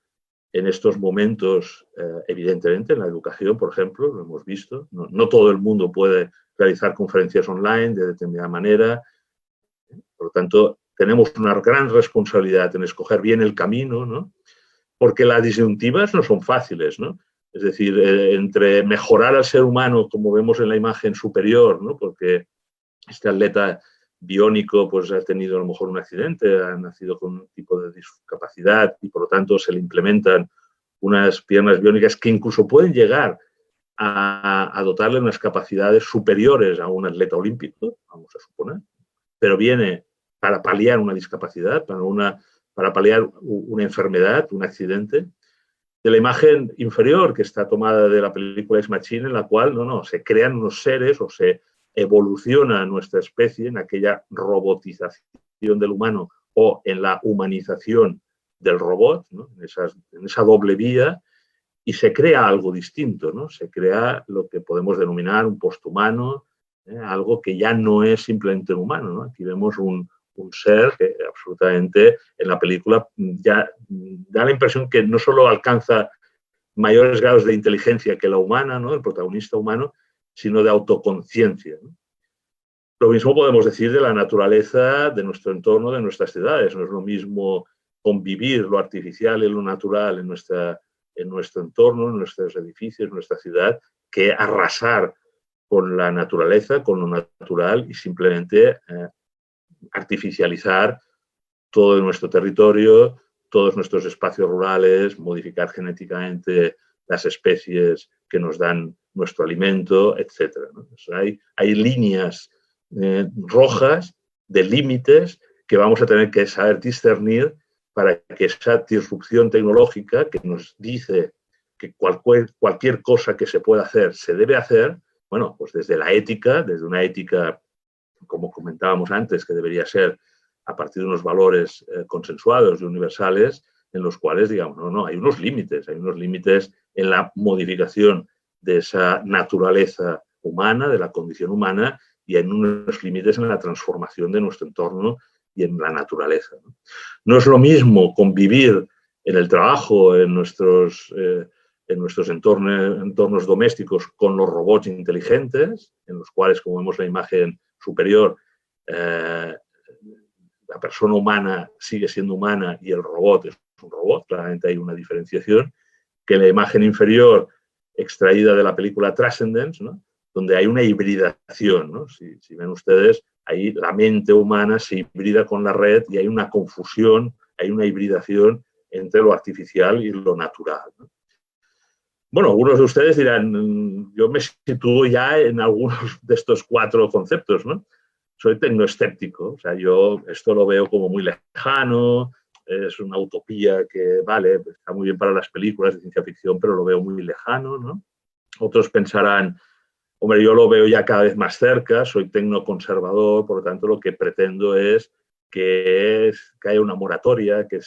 en estos momentos, evidentemente, en la educación, por ejemplo, lo hemos visto. No todo el mundo puede realizar conferencias online de determinada manera. Por lo tanto, tenemos una gran responsabilidad en escoger bien el camino, ¿no?, porque las disyuntivas no son fáciles, ¿no? Es decir, entre mejorar al ser humano, como vemos en la imagen superior, ¿no?, porque este atleta biónico pues, ha tenido a lo mejor un accidente, ha nacido con un tipo de discapacidad y por lo tanto se le implementan unas piernas biónicas que incluso pueden llegar a dotarle unas capacidades superiores a un atleta olímpico, vamos a suponer, pero viene para paliar una discapacidad, para paliar una enfermedad, un accidente. De la imagen inferior, que está tomada de la película Ex Machina, en la cual se crean unos seres o se evoluciona nuestra especie en aquella robotización del humano o en la humanización del robot, ¿no?, en esa doble vía, y se crea algo distinto, ¿no? Se crea lo que podemos denominar un posthumano, algo que ya no es simplemente un humano, ¿no? Aquí vemos un ser que absolutamente en la película ya da la impresión que no solo alcanza mayores grados de inteligencia que la humana, ¿no?, el protagonista humano, sino de autoconciencia, ¿no? Lo mismo podemos decir de la naturaleza de nuestro entorno, de nuestras ciudades. No es lo mismo convivir lo artificial y lo natural en nuestro entorno, en nuestros edificios, en nuestra ciudad, que arrasar con la naturaleza, con lo natural y simplemente artificializar todo nuestro territorio, todos nuestros espacios rurales, modificar genéticamente las especies que nos dan nuestro alimento, etc. ¿no? O sea, hay líneas rojas de límites que vamos a tener que saber discernir para que esa disrupción tecnológica que nos dice que cualquier cosa que se pueda hacer se debe hacer, bueno, pues desde la ética, desde una ética, como comentábamos antes, que debería ser a partir de unos valores consensuados y universales, en los cuales, digamos, no, hay unos límites en la modificación de esa naturaleza humana, de la condición humana, y hay unos límites en la transformación de nuestro entorno y en la naturaleza. No es lo mismo convivir en el trabajo, en nuestros entornos domésticos con los robots inteligentes, en los cuales, como vemos la imagen superior, la persona humana sigue siendo humana y el robot es un robot, claramente hay una diferenciación, que la imagen inferior extraída de la película Transcendence, ¿no? Donde hay una hibridación, ¿no? Si ven ustedes, ahí la mente humana se hibrida con la red y hay una confusión, hay una hibridación entre lo artificial y lo natural, ¿no? Bueno, algunos de ustedes dirán, yo me sitúo ya en algunos de estos 4 conceptos, ¿no? Soy tecnoescéptico, o sea, yo esto lo veo como muy lejano, es una utopía que, vale, está muy bien para las películas de ciencia ficción, pero lo veo muy lejano, ¿no? Otros pensarán, hombre, yo lo veo ya cada vez más cerca, soy tecnoconservador, por lo tanto lo que pretendo es que haya una moratoria, que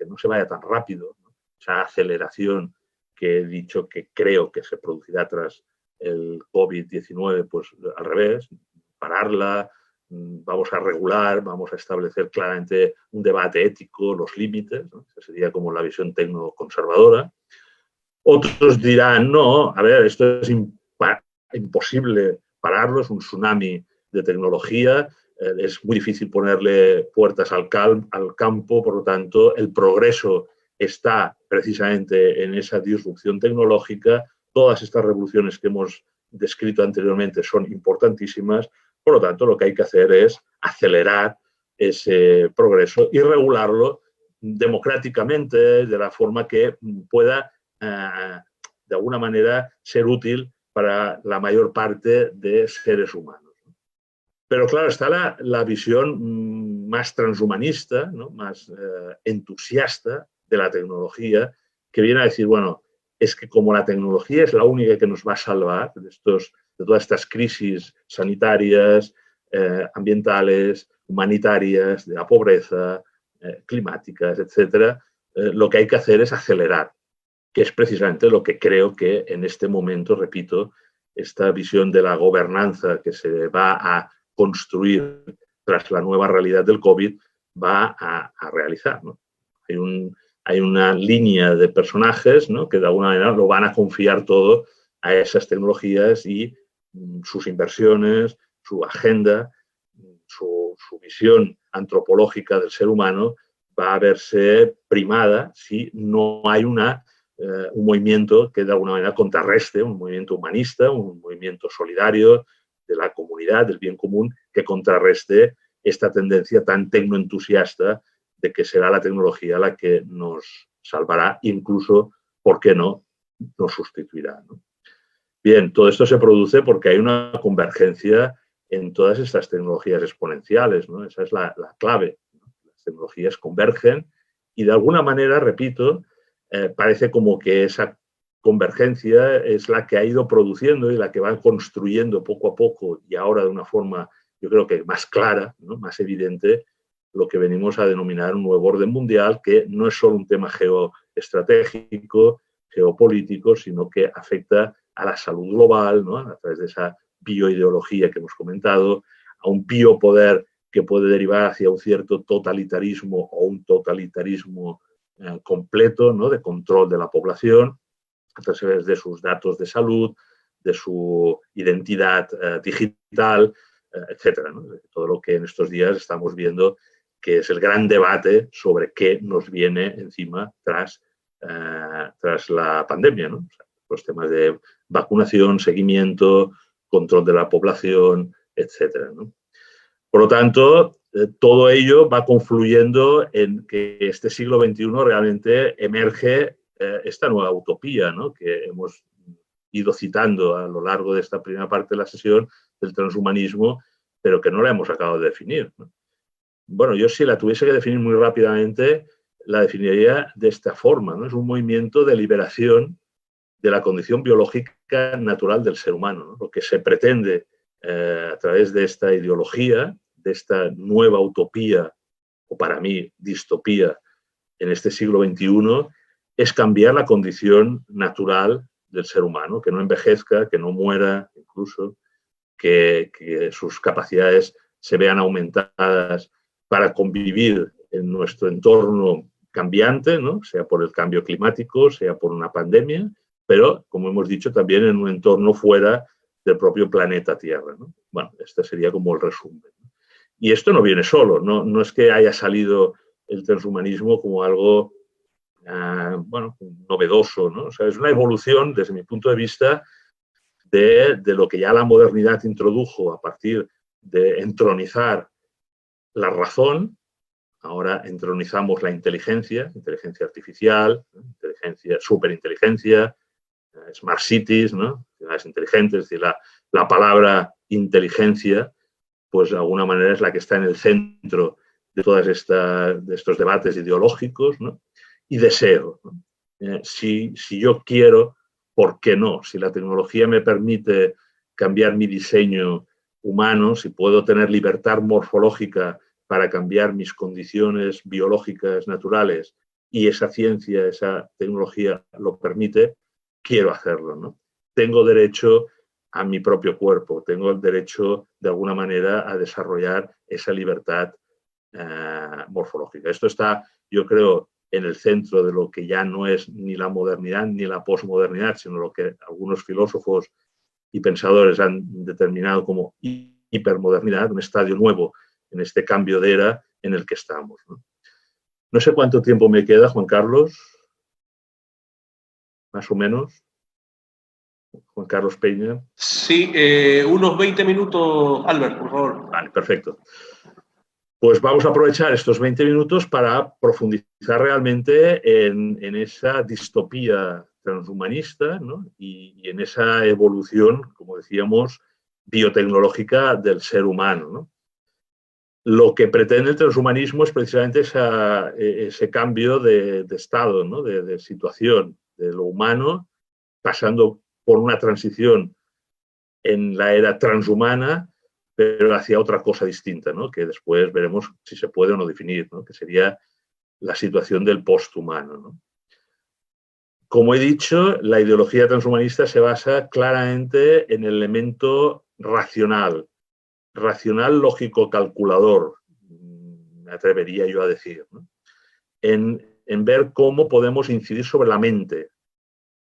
no se vaya tan rápido, ¿no? Esa aceleración que he dicho que creo que se producirá tras el COVID-19, pues al revés, pararla, vamos a regular, vamos a establecer claramente un debate ético, los límites, ¿no? Esa sería como la visión tecnoconservadora. Otros dirán, no, a ver, esto es imposible pararlo, es un tsunami de tecnología, es muy difícil ponerle puertas al campo, por lo tanto, el progreso está precisamente en esa disrupción tecnológica. Todas estas revoluciones que hemos descrito anteriormente son importantísimas, por lo tanto, lo que hay que hacer es acelerar ese progreso y regularlo democráticamente, de la forma que pueda, de alguna manera, ser útil para la mayor parte de seres humanos. Pero claro, está la visión más transhumanista, ¿no? Más entusiasta de la tecnología, que viene a decir, bueno, es que como la tecnología es la única que nos va a salvar de todas estas crisis sanitarias, ambientales, humanitarias, de la pobreza, climáticas, etc., lo que hay que hacer es acelerar, que es precisamente lo que creo que en este momento, repito, esta visión de la gobernanza que se va a construir tras la nueva realidad del COVID va a realizar, ¿no? Hay una línea de personajes, ¿no?, que de alguna manera lo van a confiar todo a esas tecnologías y sus inversiones, su agenda, su visión antropológica del ser humano va a verse primada si no hay un movimiento que de alguna manera contrarreste, un movimiento humanista, un movimiento solidario de la comunidad, del bien común, que contrarreste esta tendencia tan tecnoentusiasta de que será la tecnología la que nos salvará, incluso, ¿por qué no?, nos sustituirá, ¿no? Bien, todo esto se produce porque hay una convergencia en todas estas tecnologías exponenciales, ¿no? Esa es la clave, ¿no? Las tecnologías convergen y de alguna manera, repito, parece como que esa convergencia es la que ha ido produciendo y la que va construyendo poco a poco y ahora de una forma, yo creo que más clara, ¿no?, más evidente, lo que venimos a denominar un nuevo orden mundial, que no es solo un tema geoestratégico, geopolítico, sino que afecta a la salud global, ¿no?, a través de esa bioideología que hemos comentado, a un biopoder que puede derivar hacia un cierto totalitarismo o un totalitarismo completo, ¿no?, de control de la población, a través de sus datos de salud, de su identidad digital, etcétera, ¿no? Todo lo que en estos días estamos viendo que es el gran debate sobre qué nos viene encima tras la pandemia, ¿no? O sea, los temas de vacunación, seguimiento, control de la población, etcétera, ¿no? Por lo tanto, todo ello va confluyendo en que este siglo XXI realmente emerge esta nueva utopía, ¿no?, que hemos ido citando a lo largo de esta primera parte de la sesión, del transhumanismo, pero que no la hemos acabado de definir, ¿no? Bueno, yo si la tuviese que definir muy rápidamente, la definiría de esta forma, ¿no? Es un movimiento de liberación de la condición biológica natural del ser humano, ¿no? Lo que se pretende a través de esta ideología, de esta nueva utopía, o para mí distopía, en este siglo XXI, es cambiar la condición natural del ser humano, que no envejezca, que no muera incluso, que sus capacidades se vean aumentadas para convivir en nuestro entorno cambiante, ¿no?, sea por el cambio climático, sea por una pandemia, pero, como hemos dicho, también en un entorno fuera del propio planeta Tierra, ¿no? Bueno, este sería como el resumen. Y esto no viene solo, no es que haya salido el transhumanismo como algo bueno, novedoso, ¿no? O sea, es una evolución, desde mi punto de vista, de lo que ya la modernidad introdujo a partir de entronizar la razón. Ahora entronizamos la inteligencia artificial, superinteligencia, smart cities, ¿no?, ciudades inteligentes. Es decir, la palabra inteligencia, pues de alguna manera es la que está en el centro de todos estos debates ideológicos, ¿no?, y deseo, ¿no? Si yo quiero, ¿por qué no? Si la tecnología me permite cambiar mi diseño humano, si puedo tener libertad morfológica para cambiar mis condiciones biológicas naturales y esa ciencia, esa tecnología lo permite, quiero hacerlo, ¿no? Tengo derecho a mi propio cuerpo, tengo el derecho de alguna manera a desarrollar esa libertad morfológica. Esto está, yo creo, en el centro de lo que ya no es ni la modernidad ni la posmodernidad, sino lo que algunos filósofos y pensadores han determinado como hipermodernidad, un estadio nuevo en este cambio de era en el que estamos, ¿no? No sé cuánto tiempo me queda, Juan Carlos, más o menos. Juan Carlos Peña. Sí, unos 20 minutos, Albert, por favor. Vale, perfecto. Pues vamos a aprovechar estos 20 minutos para profundizar realmente en esa distopía transhumanista, ¿no?, y en esa evolución, como decíamos, biotecnológica del ser humano, ¿no? Lo que pretende el transhumanismo es precisamente ese cambio de estado, ¿no?, de situación de lo humano, pasando por una transición en la era transhumana, pero hacia otra cosa distinta, ¿no?, que después veremos si se puede o no definir, ¿no?, que sería la situación del posthumano, ¿no? Como he dicho, la ideología transhumanista se basa claramente en el elemento racional, lógico, calculador, me atrevería yo a decir, ¿no?, en ver cómo podemos incidir sobre la mente,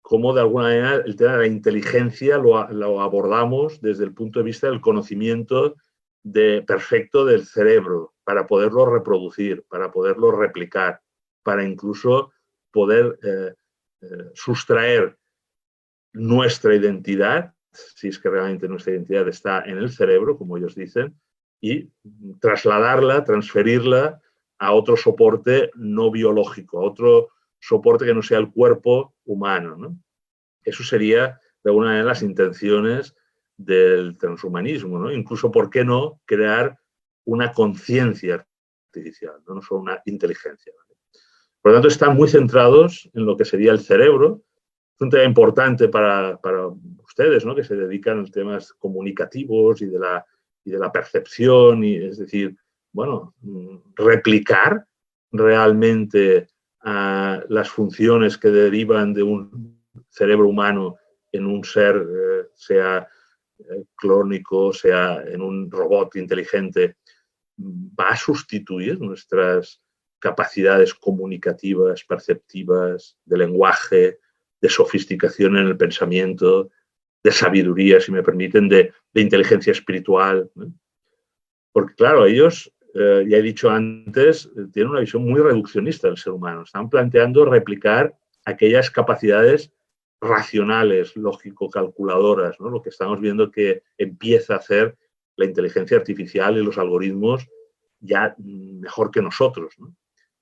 cómo de alguna manera el tema de la inteligencia lo abordamos desde el punto de vista del conocimiento perfecto del cerebro, para poderlo reproducir, para poderlo replicar, para incluso poder sustraer nuestra identidad, si es que realmente nuestra identidad está en el cerebro, como ellos dicen, y trasladarla, transferirla a otro soporte no biológico, a otro soporte que no sea el cuerpo humano, ¿no? Eso sería, de alguna manera, las intenciones del transhumanismo, ¿no? Incluso, ¿por qué no crear una conciencia artificial, no solo una inteligencia, ¿vale? Por lo tanto, están muy centrados en lo que sería el cerebro. Es un tema importante para ustedes, ¿no?, que se dedican a temas comunicativos y de la percepción, y, es decir, bueno, replicar realmente las funciones que derivan de un cerebro humano en un ser, sea clónico, sea en un robot inteligente, va a sustituir nuestras capacidades comunicativas, perceptivas, de lenguaje, de sofisticación en el pensamiento, de sabiduría, si me permiten, de inteligencia espiritual, ¿no? Porque, claro, ellos, ya he dicho antes, tienen una visión muy reduccionista del ser humano. Están planteando replicar aquellas capacidades racionales, lógico-calculadoras, ¿no? Lo que estamos viendo que empieza a hacer la inteligencia artificial y los algoritmos ya mejor que nosotros, ¿no?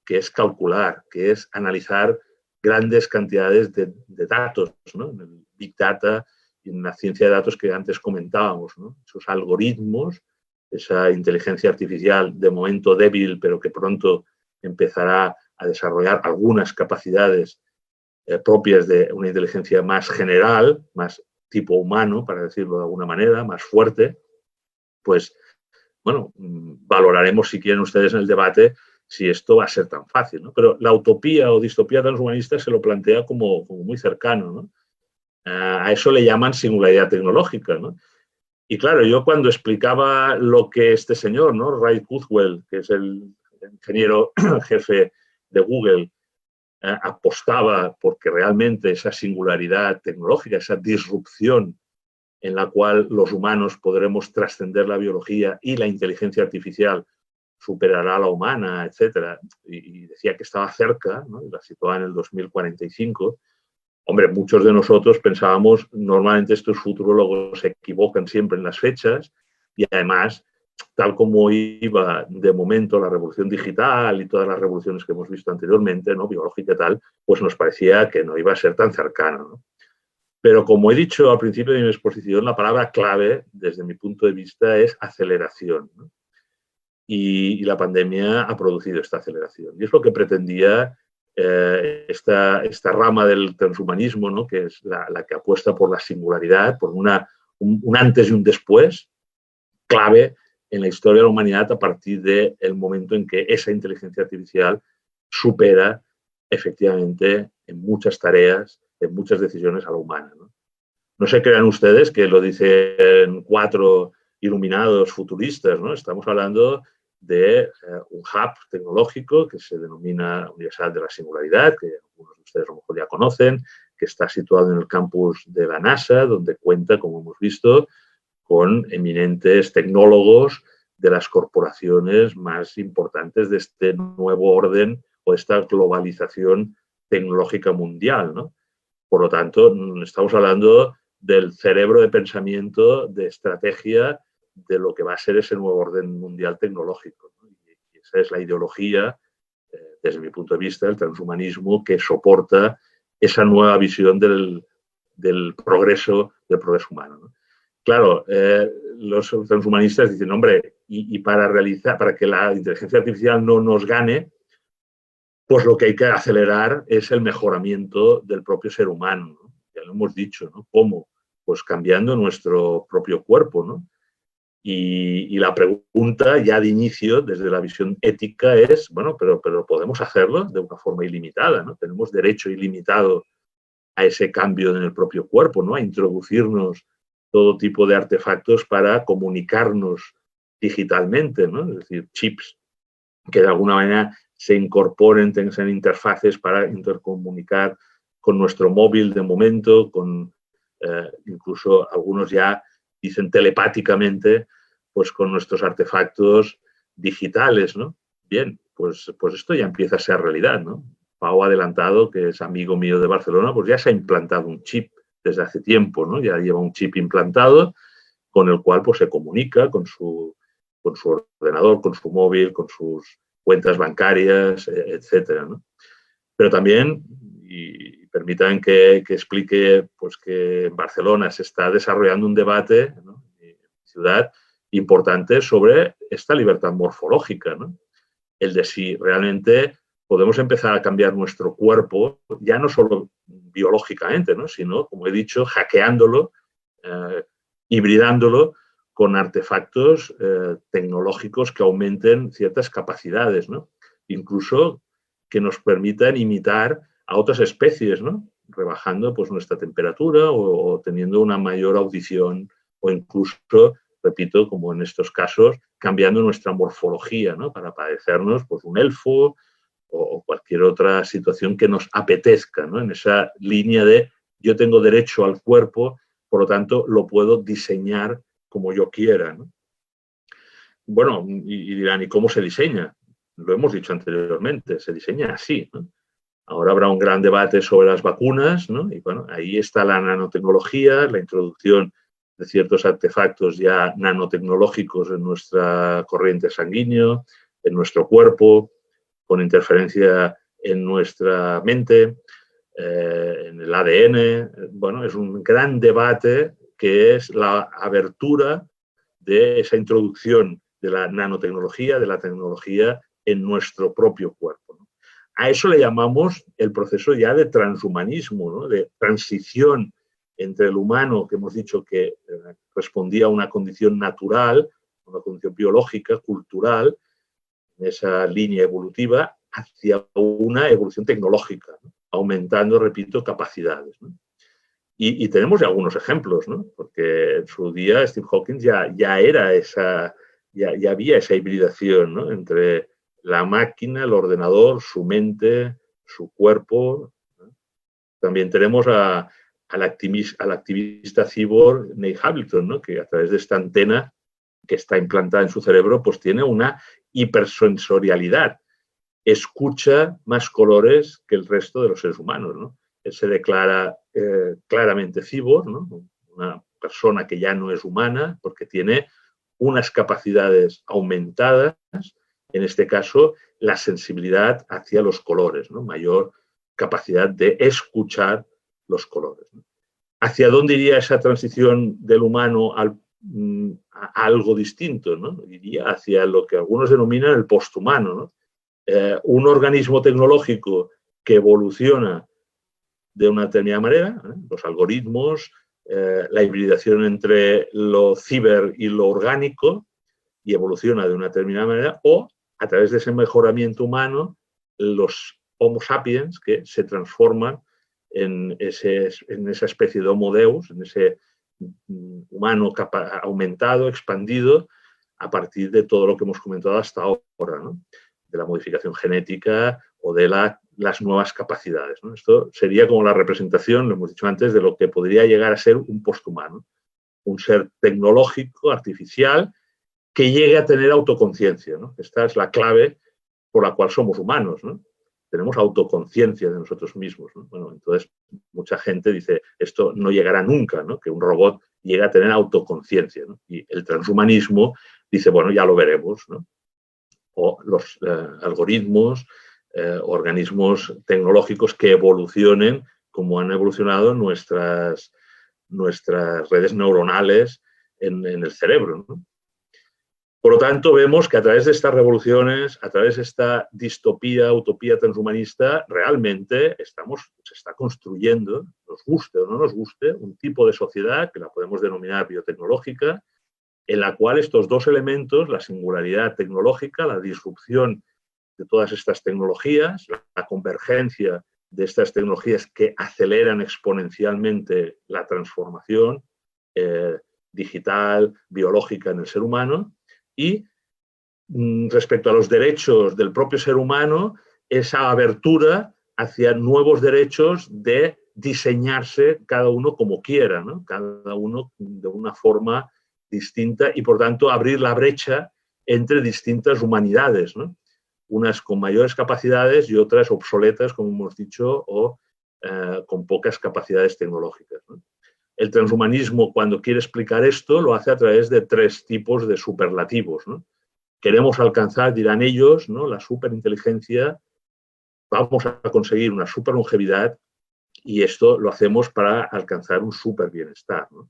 Que es calcular, que es analizar grandes cantidades de datos, ¿no? En el Big Data y en la ciencia de datos que antes comentábamos, ¿no? Esos algoritmos, esa inteligencia artificial de momento débil, pero que pronto empezará a desarrollar algunas capacidades propias de una inteligencia más general, más tipo humano, para decirlo de alguna manera, más fuerte, pues, bueno, valoraremos si quieren ustedes en el debate si esto va a ser tan fácil, ¿no? Pero la utopía o distopía transhumanista se lo plantea como muy cercano, ¿no? A eso le llaman singularidad tecnológica, ¿no? Y claro, yo cuando explicaba lo que este señor, ¿no? Ray Kurzweil, que es el ingeniero jefe de Google, apostaba porque realmente esa singularidad tecnológica, esa disrupción en la cual los humanos podremos trascender la biología y la inteligencia artificial superará a la humana, etcétera, y decía que estaba cerca, ¿no? La situaba en el 2045. Hombre, muchos de nosotros pensábamos, normalmente estos futurólogos se equivocan siempre en las fechas y además, tal como iba de momento la revolución digital y todas las revoluciones que hemos visto anteriormente, ¿no? Biológica y tal, pues nos parecía que no iba a ser tan cercano, ¿no? Pero como he dicho al principio de mi exposición, la palabra clave, desde mi punto de vista, es aceleración, ¿no? Y la pandemia ha producido esta aceleración. Y es lo que pretendía esta rama del transhumanismo, ¿no? Que es la que apuesta por la singularidad, por un antes y un después clave en la historia de la humanidad a partir del momento en que esa inteligencia artificial supera efectivamente en muchas tareas, en muchas decisiones a la humana, ¿no? No se crean ustedes que lo dicen 4 iluminados futuristas, ¿no? Estamos hablando de un hub tecnológico que se denomina Universidad de la Singularidad, que algunos de ustedes a lo mejor ya conocen, que está situado en el campus de la NASA, donde cuenta, como hemos visto, con eminentes tecnólogos de las corporaciones más importantes de este nuevo orden o de esta globalización tecnológica mundial, ¿no? Por lo tanto, estamos hablando del cerebro de pensamiento, de estrategia, de lo que va a ser ese nuevo orden mundial tecnológico, ¿no? Y esa es la ideología, desde mi punto de vista, del transhumanismo, que soporta esa nueva visión del progreso humano, ¿no? Claro, los transhumanistas dicen, hombre, y para que la inteligencia artificial no nos gane, pues lo que hay que acelerar es el mejoramiento del propio ser humano, ¿no? Ya lo hemos dicho, ¿no? ¿Cómo? Pues cambiando nuestro propio cuerpo, ¿no? Y la pregunta ya de inicio, desde la visión ética, es, bueno, pero podemos hacerlo de una forma ilimitada, ¿no? Tenemos derecho ilimitado a ese cambio en el propio cuerpo, ¿no? A introducirnos todo tipo de artefactos para comunicarnos digitalmente, ¿no? Es decir, chips que de alguna manera se incorporen, tengan interfaces para intercomunicar con nuestro móvil de momento, con incluso algunos ya dicen telepáticamente, pues con nuestros artefactos digitales, ¿no? Bien, pues esto ya empieza a ser realidad, ¿no? Pau Adelantado, que es amigo mío de Barcelona, pues ya se ha implantado un chip desde hace tiempo, ¿no? Ya lleva un chip implantado con el cual pues se comunica con su ordenador, con su móvil, con sus cuentas bancarias, etcétera, ¿no? Pero también, y permitan que explique, pues que en Barcelona se está desarrollando un debate, ¿no? En ciudad importante sobre esta libertad morfológica, ¿no? El de si realmente podemos empezar a cambiar nuestro cuerpo, ya no solo biológicamente, ¿no? Sino, como he dicho, hackeándolo, hibridándolo con artefactos tecnológicos que aumenten ciertas capacidades, ¿no? Incluso que nos permitan imitar a otras especies, ¿no? Rebajando pues, nuestra temperatura o teniendo una mayor audición o incluso, repito, como en estos casos, cambiando nuestra morfología, ¿no? Para parecernos pues, un elfo o cualquier otra situación que nos apetezca, ¿no? En esa línea de yo tengo derecho al cuerpo, por lo tanto lo puedo diseñar como yo quiera, ¿no? Bueno, y dirán, ¿y cómo se diseña? Lo hemos dicho anteriormente, se diseña así, ¿no? Ahora habrá un gran debate sobre las vacunas, ¿no? Y bueno, ahí está la nanotecnología, la introducción de ciertos artefactos ya nanotecnológicos en nuestra corriente sanguínea, en nuestro cuerpo, con interferencia en nuestra mente, en el ADN. Bueno, es un gran debate que es la abertura de esa introducción de la nanotecnología, de la tecnología en nuestro propio cuerpo, ¿no? A eso le llamamos el proceso ya de transhumanismo, ¿no? De transición entre el humano, que hemos dicho que respondía a una condición natural, una condición biológica, cultural, en esa línea evolutiva, hacia una evolución tecnológica, ¿no? Aumentando, repito, capacidades, ¿no? Y tenemos ya algunos ejemplos, ¿no? Porque en su día Steve Hawking ya era esa, ya había esa hibridación, ¿no? Entre la máquina, el ordenador, su mente, su cuerpo, ¿no? También tenemos al activista cyborg Neil Hamilton, ¿no? Que a través de esta antena que está implantada en su cerebro, pues tiene una hipersensorialidad. Escucha más colores que el resto de los seres humanos, ¿no? Él se declara claramente cyborg, ¿no? Una persona que ya no es humana porque tiene unas capacidades aumentadas, en este caso la sensibilidad hacia los colores, ¿no? Mayor capacidad de escuchar los colores, ¿no? ¿Hacia dónde iría esa transición del humano a algo distinto, ¿no? Iría hacia lo que algunos denominan el posthumano, ¿no? Un organismo tecnológico que evoluciona de una determinada manera, los algoritmos, la hibridación entre lo ciber y lo orgánico, y evoluciona de una determinada manera, o a través de ese mejoramiento humano, los Homo sapiens que se transforman en esa especie de Homo Deus, en ese humano aumentado, expandido, a partir de todo lo que hemos comentado hasta ahora, ¿no? De la modificación genética o de las nuevas capacidades, ¿no? Esto sería como la representación, lo hemos dicho antes, de lo que podría llegar a ser un posthumano, un ser tecnológico, artificial, que llegue a tener autoconciencia, ¿no? Esta es la clave por la cual somos humanos, ¿no? Tenemos autoconciencia de nosotros mismos, ¿no? Bueno, entonces mucha gente dice, esto no llegará nunca, ¿no? Que un robot llegue a tener autoconciencia, ¿no? Y el transhumanismo dice, bueno, ya lo veremos, ¿no? O los algoritmos, organismos tecnológicos que evolucionen como han evolucionado nuestras redes neuronales en el cerebro, ¿no? Por lo tanto, vemos que a través de estas revoluciones, a través de esta distopía, utopía transhumanista, realmente se está construyendo, nos guste o no nos guste, un tipo de sociedad que la podemos denominar biotecnológica, en la cual estos dos elementos, la singularidad tecnológica, la disrupción de todas estas tecnologías, la convergencia de estas tecnologías que aceleran exponencialmente la transformación digital, biológica en el ser humano, y respecto a los derechos del propio ser humano, esa abertura hacia nuevos derechos de diseñarse cada uno como quiera, ¿no? Cada uno de una forma distinta y, por tanto, abrir la brecha entre distintas humanidades, ¿no? Unas con mayores capacidades y otras obsoletas, como hemos dicho, o con pocas capacidades tecnológicas, ¿no? El transhumanismo, cuando quiere explicar esto, lo hace a través de tres tipos de superlativos, ¿no? Queremos alcanzar, dirán ellos, ¿no? La superinteligencia, vamos a conseguir una superlongevidad y esto lo hacemos para alcanzar un superbienestar, ¿no?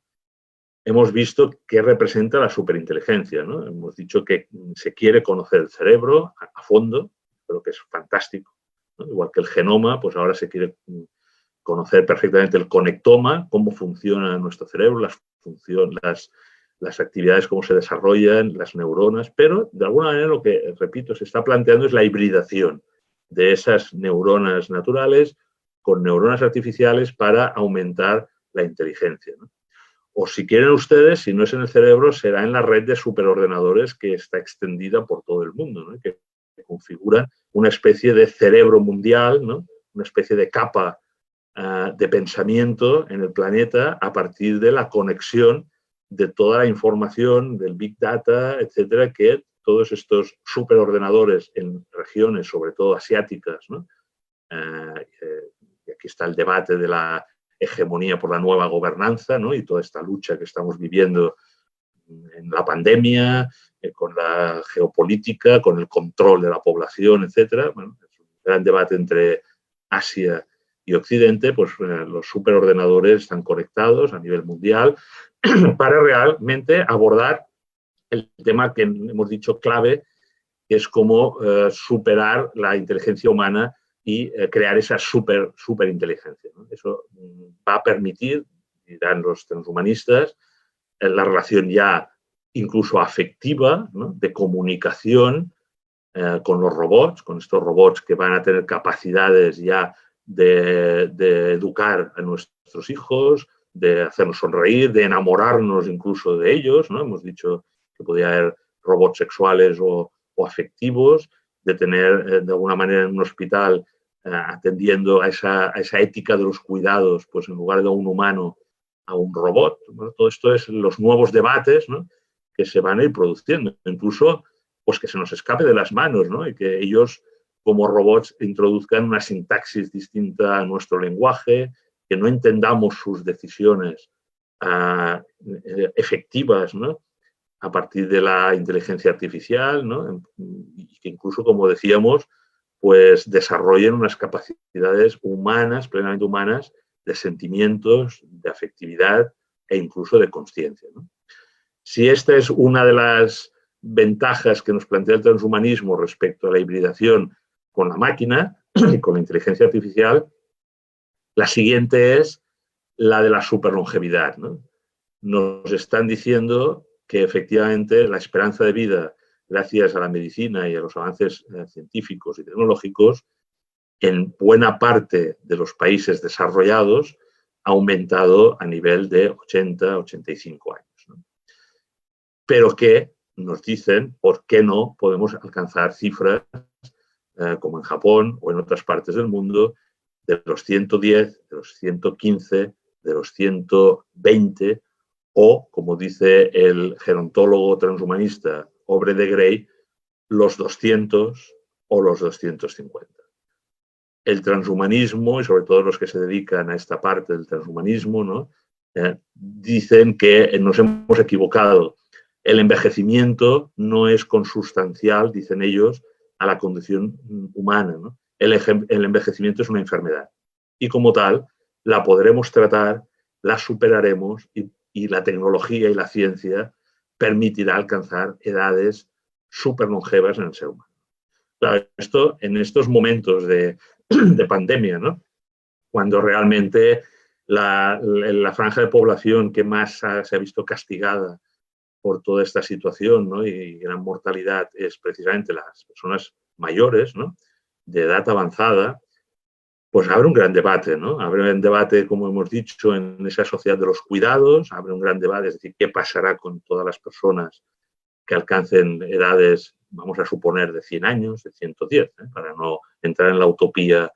Hemos visto qué representa la superinteligencia, ¿no? Hemos dicho que se quiere conocer el cerebro a fondo, creo que es fantástico, ¿no? Igual que el genoma, pues ahora se quiere conocer perfectamente el conectoma, cómo funciona nuestro cerebro, las actividades, cómo se desarrollan, las neuronas, pero de alguna manera lo que, repito, se está planteando es la hibridación de esas neuronas naturales con neuronas artificiales para aumentar la inteligencia, ¿no? O si quieren ustedes, si no es en el cerebro, será en la red de superordenadores que está extendida por todo el mundo, ¿no? Que configuran una especie de cerebro mundial, ¿no? Una especie de capa de pensamiento en el planeta a partir de la conexión de toda la información del Big Data, etcétera, que todos estos superordenadores en regiones, sobre todo asiáticas, ¿no? Y aquí está el debate de la hegemonía por la nueva gobernanza, ¿no? Y toda esta lucha que estamos viviendo en la pandemia, con la geopolítica, con el control de la población, etc. Bueno, es un gran debate entre Asia y Occidente. Pues los superordenadores están conectados a nivel mundial para realmente abordar el tema que hemos dicho clave, que es cómo superar la inteligencia humana y crear esa superinteligencia, ¿no? Eso va a permitir, dirán los transhumanistas, la relación ya incluso afectiva, ¿no? De comunicación con los robots, con estos robots que van a tener capacidades ya de educar a nuestros hijos, de hacernos sonreír, de enamorarnos incluso de ellos, ¿no? Hemos dicho que podía haber robots sexuales o afectivos, de tener de alguna manera en un hospital atendiendo a esa ética de los cuidados, pues en lugar de un humano, a un robot. Bueno, todo esto es los nuevos debates, ¿no? Que se van a ir produciendo, incluso pues que se nos escape de las manos, ¿no? Y que ellos como robots introduzcan una sintaxis distinta a nuestro lenguaje, que no entendamos sus decisiones efectivas, ¿no? A partir de la inteligencia artificial, ¿no? Y que incluso, como decíamos, pues desarrollen unas capacidades humanas, plenamente humanas, de sentimientos, de afectividad e incluso de consciencia, ¿no? Si esta es una de las ventajas que nos plantea el transhumanismo respecto a la hibridación con la máquina y con la inteligencia artificial, la siguiente es la de la superlongevidad, ¿no? Nos están diciendo que efectivamente la esperanza de vida, gracias a la medicina y a los avances científicos y tecnológicos, en buena parte de los países desarrollados ha aumentado a nivel de 80, 85 años, ¿no? Pero que nos dicen por qué no podemos alcanzar cifras como en Japón o en otras partes del mundo de los 110, de los 115, de los 120 o, como dice el gerontólogo transhumanista Aubrey de Grey, los 200 o los 250. El transhumanismo, y sobre todo los que se dedican a esta parte del transhumanismo, ¿no? Dicen que nos hemos equivocado. El envejecimiento no es consustancial, dicen ellos, a la condición humana, ¿no? El envejecimiento es una enfermedad y como tal la podremos tratar, la superaremos y la tecnología y la ciencia permitirá alcanzar edades súper longevas en el ser humano. Claro, esto en estos momentos de pandemia, ¿no? Cuando realmente la franja de población que más se ha visto castigada por toda esta situación, ¿no? Y gran mortalidad es precisamente las personas mayores, ¿no? De edad avanzada, pues abre un gran debate, ¿no? Abre un debate, como hemos dicho, en esa sociedad de los cuidados, abre un gran debate, es decir, qué pasará con todas las personas que alcancen edades, vamos a suponer, de 100 años, de 110, para no entrar en la utopía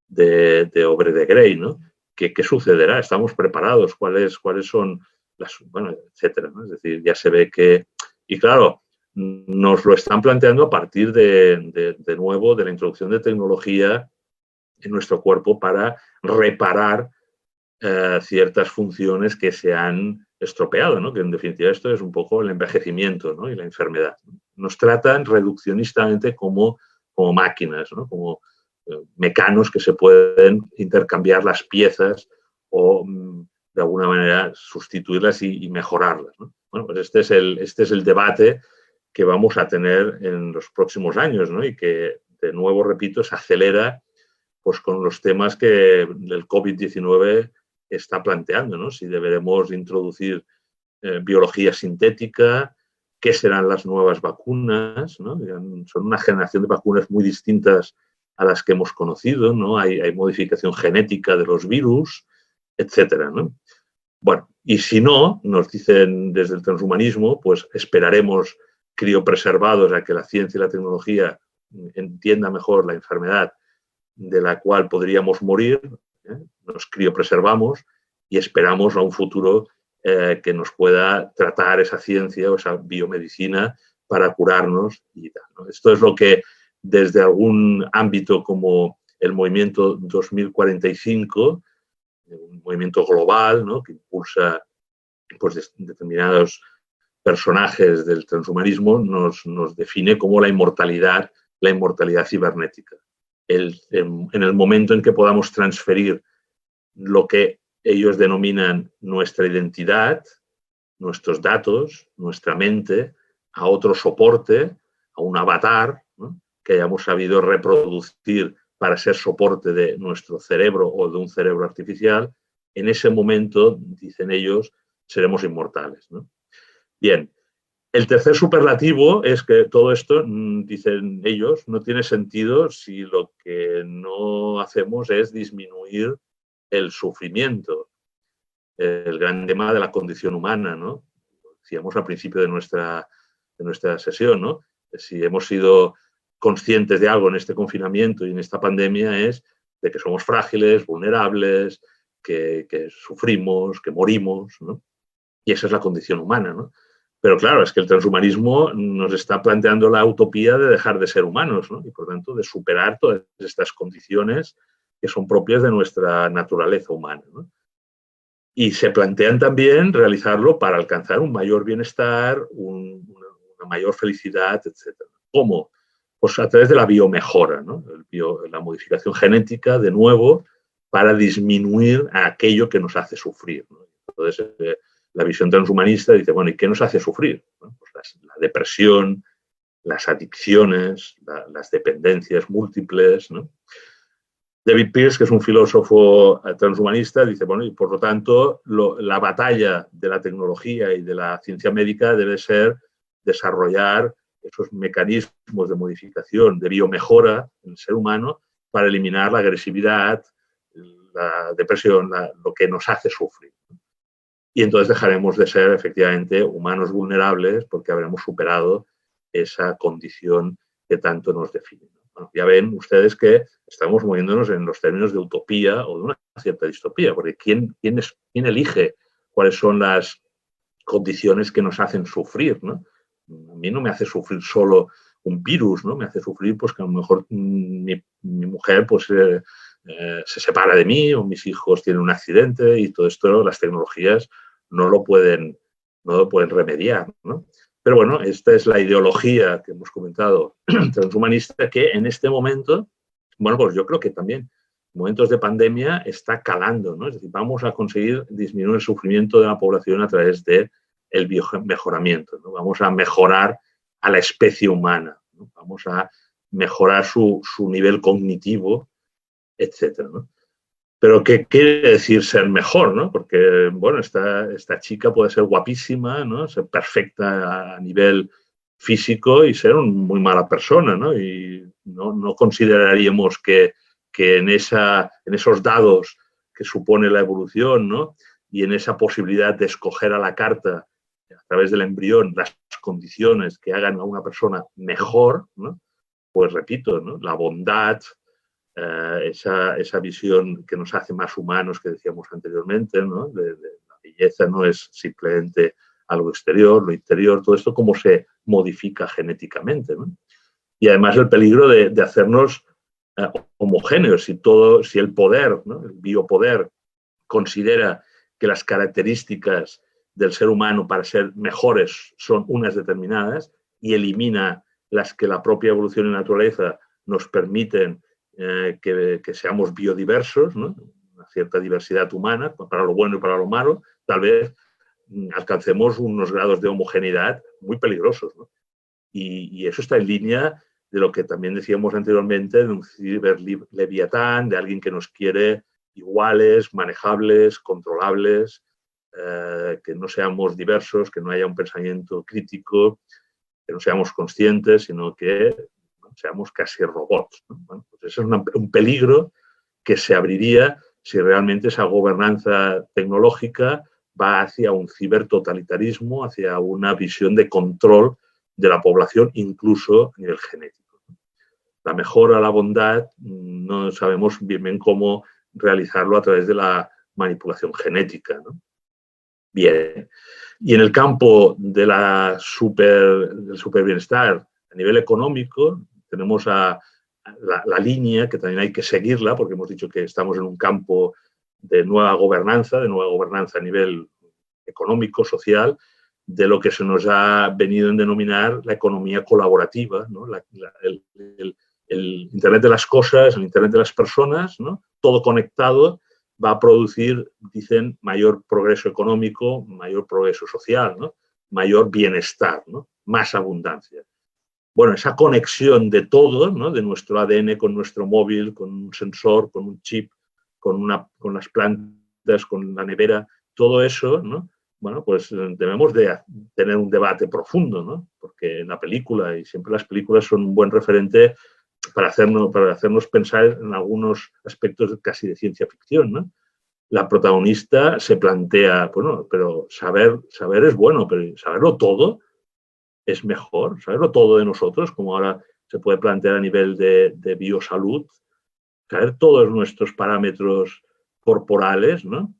de Aubrey de Grey, ¿no? ¿Qué sucederá? ¿Estamos preparados? ¿Cuáles son las, bueno, etcétera, ¿no? Es decir, ya se ve que, y claro, nos lo están planteando a partir de nuevo de la introducción de tecnología en nuestro cuerpo para reparar ciertas funciones que se han estropeado, ¿no? Que en definitiva esto es un poco el envejecimiento, ¿no? Y la enfermedad. Nos tratan reduccionistamente como máquinas, ¿no? Como mecanos que se pueden intercambiar las piezas o de alguna manera sustituirlas y mejorarlas, ¿no? Bueno, pues este es el debate que vamos a tener en los próximos años, ¿no? Y que, de nuevo, repito, se acelera pues con los temas que el COVID-19 está planteando, ¿no? Si deberemos introducir biología sintética, qué serán las nuevas vacunas, ¿no? Son una generación de vacunas muy distintas a las que hemos conocido, ¿no? Hay modificación genética de los virus, etcétera, ¿no? Bueno, y si no, nos dicen desde el transhumanismo, pues esperaremos criopreservados a que la ciencia y la tecnología entienda mejor la enfermedad de la cual podríamos morir, nos criopreservamos y esperamos a un futuro que nos pueda tratar esa ciencia o esa biomedicina para curarnos y tal, ¿no? Esto es lo que desde algún ámbito como el movimiento 2045, un movimiento global, ¿no?, que impulsa pues, determinados personajes del transhumanismo, nos define como la inmortalidad cibernética. En el momento en que podamos transferir lo que ellos denominan nuestra identidad, nuestros datos, nuestra mente, a otro soporte, a un avatar, ¿no?, que hayamos sabido reproducir para ser soporte de nuestro cerebro o de un cerebro artificial, en ese momento, dicen ellos, seremos inmortales, ¿no? Bien, el tercer superlativo es que todo esto, dicen ellos, no tiene sentido si lo que no hacemos es disminuir el sufrimiento, el gran tema de la condición humana, ¿no? Decíamos al principio de nuestra sesión, ¿no? Si hemos sido conscientes de algo en este confinamiento y en esta pandemia es de que somos frágiles, vulnerables, que sufrimos, que morimos, ¿no? Y esa es la condición humana, ¿no? Pero claro, es que el transhumanismo nos está planteando la utopía de dejar de ser humanos, ¿no? Y por tanto de superar todas estas condiciones que son propias de nuestra naturaleza humana, ¿no? Y se plantean también realizarlo para alcanzar un mayor bienestar, una mayor felicidad, etc. ¿Cómo? Pues a través de la biomejora, ¿no? La modificación genética, de nuevo, para disminuir a aquello que nos hace sufrir, ¿no? Entonces, la visión transhumanista dice, bueno, ¿y qué nos hace sufrir? Bueno, pues la depresión, las adicciones, las dependencias múltiples, ¿no? David Pearce, que es un filósofo transhumanista, dice, bueno, y por lo tanto, la batalla de la tecnología y de la ciencia médica debe ser desarrollar esos mecanismos de modificación, de biomejora en el ser humano para eliminar la agresividad, la depresión, lo que nos hace sufrir. Y entonces dejaremos de ser efectivamente humanos vulnerables porque habremos superado esa condición que tanto nos define. Bueno, ya ven ustedes que estamos moviéndonos en los términos de utopía o de una cierta distopía, porque ¿quién elige cuáles son las condiciones que nos hacen sufrir, ¿no? A mí no me hace sufrir solo un virus, ¿no? Me hace sufrir pues, que a lo mejor mi mujer pues, se separa de mí o mis hijos tienen un accidente y todo esto, las tecnologías no lo pueden remediar, ¿no? Pero bueno, esta es la ideología que hemos comentado transhumanista que en este momento, bueno, pues yo creo que también en momentos de pandemia está calando, ¿no? Es decir, vamos a conseguir disminuir el sufrimiento de la población a través del biomejoramiento, ¿no? Vamos a mejorar a la especie humana, ¿no? Vamos a mejorar su nivel cognitivo, etcétera, ¿no? Pero ¿qué quiere decir ser mejor, ¿no? Porque, bueno, esta chica puede ser guapísima, ¿no? Ser perfecta a nivel físico y ser una muy mala persona, ¿no? Y no consideraríamos que en esos dados que supone la evolución, ¿no? Y en esa posibilidad de escoger a la carta a través del embrión las condiciones que hagan a una persona mejor, ¿no? Pues repito, ¿no? La bondad, esa visión que nos hace más humanos que decíamos anteriormente, ¿no? De la belleza no es simplemente algo exterior, lo interior, todo esto cómo se modifica genéticamente, ¿no? Y además el peligro de hacernos homogéneos, si el poder, ¿no? El biopoder considera que las características del ser humano para ser mejores son unas determinadas y elimina las que la propia evolución y naturaleza nos permiten que seamos biodiversos, ¿no? Una cierta diversidad humana, para lo bueno y para lo malo, tal vez alcancemos unos grados de homogeneidad muy peligrosos, ¿no? Y eso está en línea de lo que también decíamos anteriormente, de un ciberleviatán, de alguien que nos quiere iguales, manejables, controlables, que no seamos diversos, que no haya un pensamiento crítico, que no seamos conscientes, sino que seamos casi robots, ¿no? Bueno, pues ese es un peligro que se abriría si realmente esa gobernanza tecnológica va hacia un cibertotalitarismo, hacia una visión de control de la población, incluso a nivel genético. La mejora, la bondad, no sabemos bien cómo realizarlo a través de la manipulación genética, ¿no? Bien. Y en el campo del super bienestar a nivel económico, tenemos a la línea, que también hay que seguirla, porque hemos dicho que estamos en un campo de nueva gobernanza a nivel económico, social, de lo que se nos ha venido a denominar la economía colaborativa, ¿no? El Internet de las cosas, el Internet de las personas, ¿no? Todo conectado va a producir, dicen, mayor progreso económico, mayor progreso social, ¿no? Mayor bienestar, ¿no? Más abundancia. Bueno, esa conexión de todo, ¿no? De nuestro ADN con nuestro móvil, con un sensor, con un chip, con las plantas, con la nevera, todo eso, ¿no? Bueno, pues debemos de tener un debate profundo, ¿no? Porque en la película, y siempre las películas son un buen referente para hacernos pensar en algunos aspectos casi de ciencia ficción, ¿no? La protagonista se plantea, bueno, pero saber es bueno, pero saberlo todo es mejor, saberlo todo de nosotros, como ahora se puede plantear a nivel de biosalud, saber todos nuestros parámetros corporales, ¿no?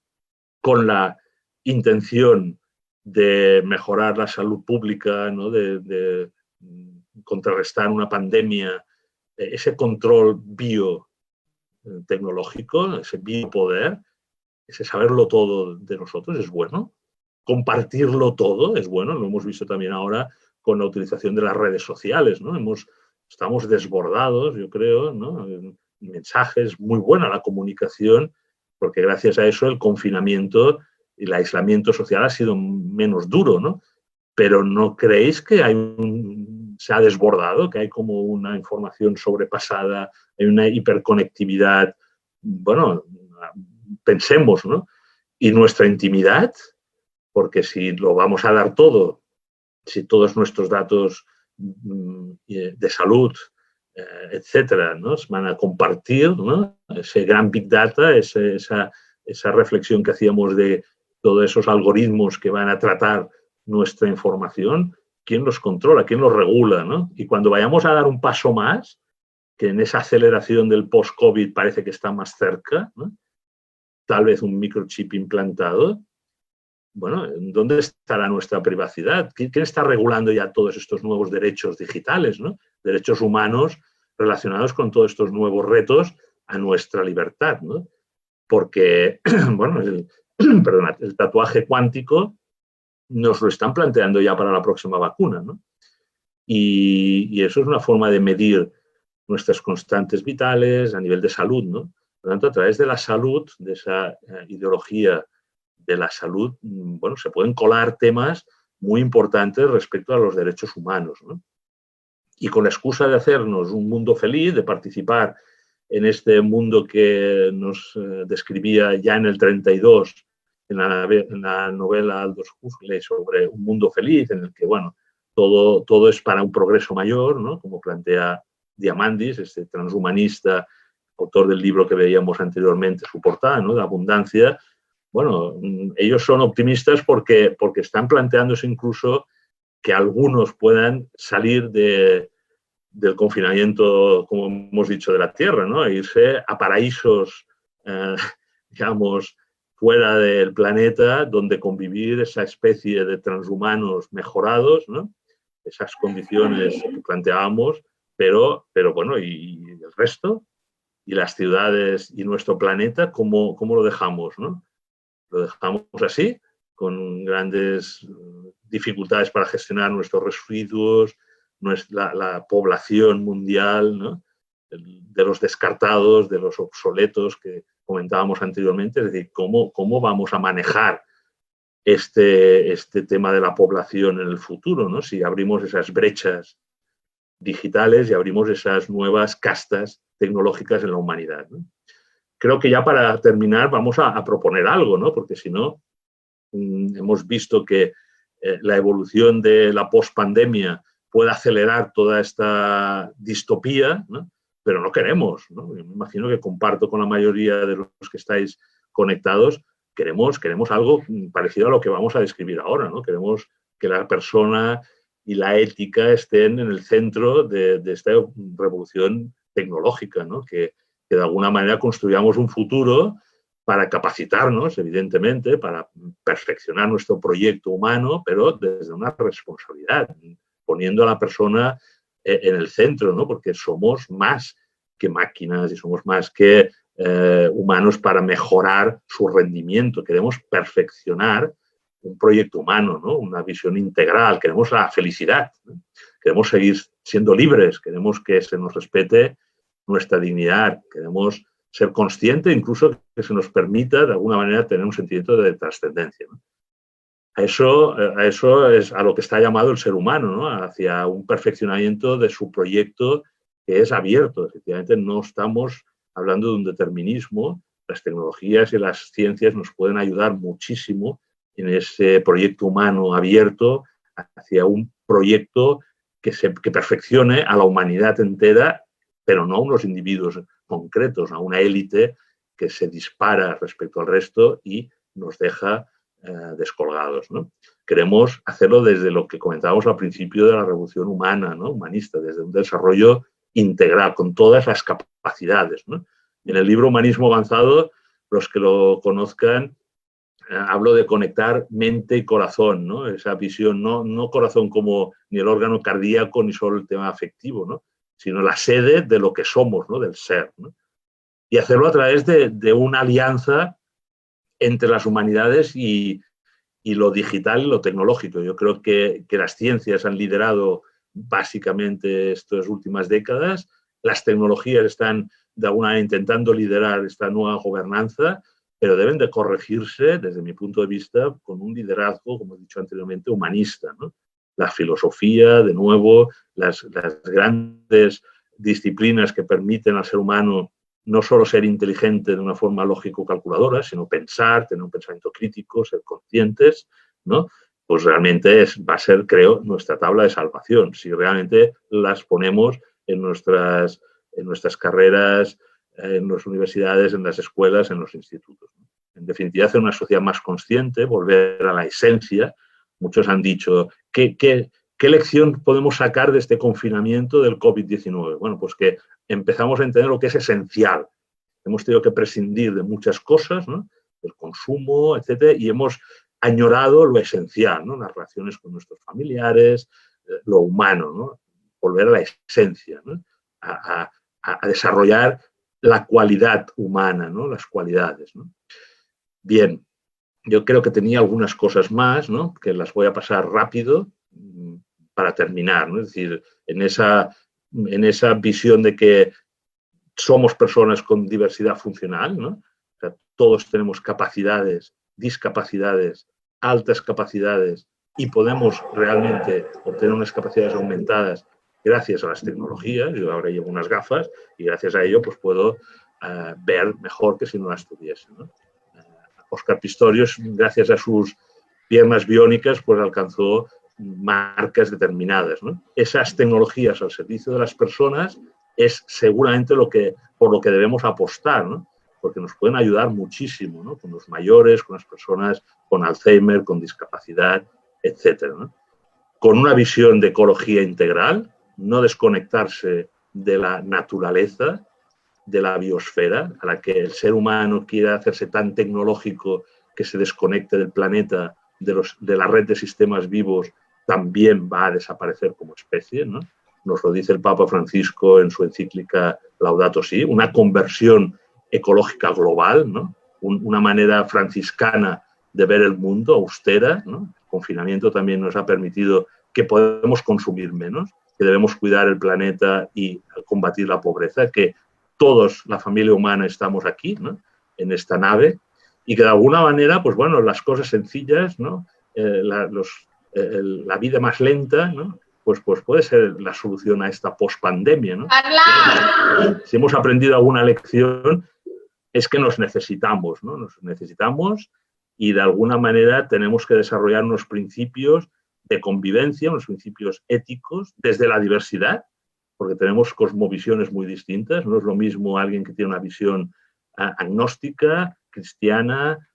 Con la intención de mejorar la salud pública, ¿no? de contrarrestar una pandemia, ese control biotecnológico, ese biopoder, ese saberlo todo de nosotros es bueno. Compartirlo todo es bueno, lo hemos visto también ahora con la utilización de las redes sociales, ¿no? Estamos desbordados, yo creo, ¿no? Mensajes, muy buena la comunicación, porque gracias a eso el confinamiento y el aislamiento social ha sido menos duro, ¿no? Pero ¿no creéis que se ha desbordado, que hay como una información sobrepasada, hay una hiperconectividad? Bueno, pensemos, ¿no? Y nuestra intimidad, porque si lo vamos a dar todo, si todos nuestros datos de salud, etcétera, ¿no? Se van a compartir, ¿no? Ese gran Big Data, esa reflexión que hacíamos de todos esos algoritmos que van a tratar nuestra información, ¿quién los controla? ¿Quién los regula? ¿No? Y cuando vayamos a dar un paso más, que en esa aceleración del post-COVID parece que está más cerca, ¿no? Tal vez un microchip implantado, bueno, ¿dónde estará nuestra privacidad? ¿Quién está regulando ya todos estos nuevos derechos digitales, ¿no? Derechos humanos relacionados con todos estos nuevos retos a nuestra libertad, ¿no? Porque, bueno, el tatuaje cuántico nos lo están planteando ya para la próxima vacuna, ¿no? Y eso es una forma de medir nuestras constantes vitales a nivel de salud, ¿no? Por lo tanto, a través de la salud, de esa ideología de la salud, bueno, se pueden colar temas muy importantes respecto a los derechos humanos, ¿no? Y con la excusa de hacernos un mundo feliz, de participar en este mundo que nos describía ya en el 32, en la novela Aldous Huxley, sobre un mundo feliz, en el que, bueno, todo es para un progreso mayor, ¿no? Como plantea Diamandis, este transhumanista, autor del libro que veíamos anteriormente, su portada, ¿no? De abundancia. Bueno, ellos son optimistas porque están planteándose incluso que algunos puedan salir del confinamiento, como hemos dicho, de la Tierra, ¿no? E irse a paraísos, digamos, fuera del planeta, donde convivir esa especie de transhumanos mejorados, ¿no? Esas condiciones que planteábamos, pero bueno, ¿y el resto? ¿Y las ciudades y nuestro planeta, cómo lo dejamos, ¿no? Lo dejamos así, con grandes dificultades para gestionar nuestros residuos, la población mundial, ¿no? De los descartados, de los obsoletos que comentábamos anteriormente. Es decir, cómo vamos a manejar este tema de la población en el futuro, ¿no? Si abrimos esas brechas digitales y abrimos esas nuevas castas tecnológicas en la humanidad, ¿no? Creo que ya para terminar vamos a proponer algo, ¿no? Porque si no, hemos visto que la evolución de la pospandemia puede acelerar toda esta distopía, ¿no? Pero no queremos, ¿no? Me imagino que comparto con la mayoría de los que estáis conectados, queremos algo parecido a lo que vamos a describir ahora, ¿no? Queremos que la persona y la ética estén en el centro de esta revolución tecnológica, ¿no? Que de alguna manera construyamos un futuro para capacitarnos, evidentemente, para perfeccionar nuestro proyecto humano, pero desde una responsabilidad, poniendo a la persona en el centro, ¿no? Porque somos más que máquinas y somos más que humanos para mejorar su rendimiento. Queremos perfeccionar un proyecto humano, ¿no? Una visión integral. Queremos la felicidad, ¿no? Queremos seguir siendo libres, queremos que se nos respete nuestra dignidad, queremos ser conscientes, incluso que se nos permita de alguna manera tener un sentimiento de trascendencia, ¿no? A eso es a lo que está llamado el ser humano, ¿no? Hacia un perfeccionamiento de su proyecto que es abierto. Efectivamente, no estamos hablando de un determinismo. Las tecnologías y las ciencias nos pueden ayudar muchísimo en ese proyecto humano abierto hacia un proyecto que perfeccione a la humanidad entera, pero no a unos individuos concretos, a una élite que se dispara respecto al resto y nos deja descolgados, ¿no? Queremos hacerlo desde lo que comentábamos al principio de la revolución humana, ¿no? Humanista, desde un desarrollo integral, con todas las capacidades, ¿no? En el libro Humanismo Avanzado, los que lo conozcan, hablo de conectar mente y corazón, ¿no? Esa visión, no corazón como ni el órgano cardíaco ni solo el tema afectivo, ¿no? Sino la sede de lo que somos, ¿no? Del ser, ¿no? Y hacerlo a través de una alianza entre las humanidades y lo digital y lo tecnológico. Yo creo que las ciencias han liderado básicamente estas últimas décadas, las tecnologías están de alguna manera intentando liderar esta nueva gobernanza, pero deben de corregirse, desde mi punto de vista, con un liderazgo, como he dicho anteriormente, humanista, ¿no? La filosofía, de nuevo, las grandes disciplinas que permiten al ser humano no solo ser inteligente de una forma lógico-calculadora, sino pensar, tener un pensamiento crítico, ser conscientes, ¿no? Pues realmente va a ser, creo, nuestra tabla de salvación, si realmente las ponemos en nuestras carreras, en las universidades, en las escuelas, en los institutos. En definitiva, hacer una sociedad más consciente, volver a la esencia. Muchos han dicho, ¿qué lección podemos sacar de este confinamiento del COVID-19? Bueno, pues que empezamos a entender lo que es esencial. Hemos tenido que prescindir de muchas cosas, ¿no? Del consumo, etcétera, y hemos añorado lo esencial, ¿no? Las relaciones con nuestros familiares, lo humano, ¿no? Volver a la esencia, ¿no? A desarrollar la cualidad humana, ¿no? Las cualidades, ¿no? Bien, yo creo que tenía algunas cosas más, ¿no? Que las voy a pasar rápido para terminar, ¿no? Es decir, en esa visión de que somos personas con diversidad funcional, ¿no? O sea, todos tenemos capacidades, discapacidades, altas capacidades y podemos realmente obtener unas capacidades aumentadas gracias a las tecnologías. Yo ahora llevo unas gafas y gracias a ello pues puedo ver mejor que si no las tuviese, ¿no? Óscar Pistorius, gracias a sus piernas biónicas, pues alcanzó marcas determinadas, ¿no? Esas tecnologías al servicio de las personas es seguramente por lo que debemos apostar, ¿no? Porque nos pueden ayudar muchísimo, ¿no? Con los mayores, con las personas con Alzheimer, con discapacidad, etcétera, ¿no? Con una visión de ecología integral, no desconectarse de la naturaleza, de la biosfera, a la que el ser humano quiera hacerse tan tecnológico que se desconecte del planeta, de la red de sistemas vivos, también va a desaparecer como especie, ¿no? Nos lo dice el Papa Francisco en su encíclica Laudato Si, una conversión ecológica global, ¿no? Una manera franciscana de ver el mundo, austera, ¿no? El confinamiento también nos ha permitido que podemos consumir menos, que debemos cuidar el planeta y combatir la pobreza, que todos, la familia humana, estamos aquí, ¿no? En esta nave, y que de alguna manera, pues bueno, las cosas sencillas, ¿no? La vida más lenta, ¿no? Pues puede ser la solución a esta pospandemia, ¿no? Si hemos aprendido alguna lección, es que nos necesitamos, ¿no? Nos necesitamos y de alguna manera tenemos que desarrollar unos principios de convivencia, unos principios éticos desde la diversidad, porque tenemos cosmovisiones muy distintas. No es lo mismo alguien que tiene una visión agnóstica, cristiana,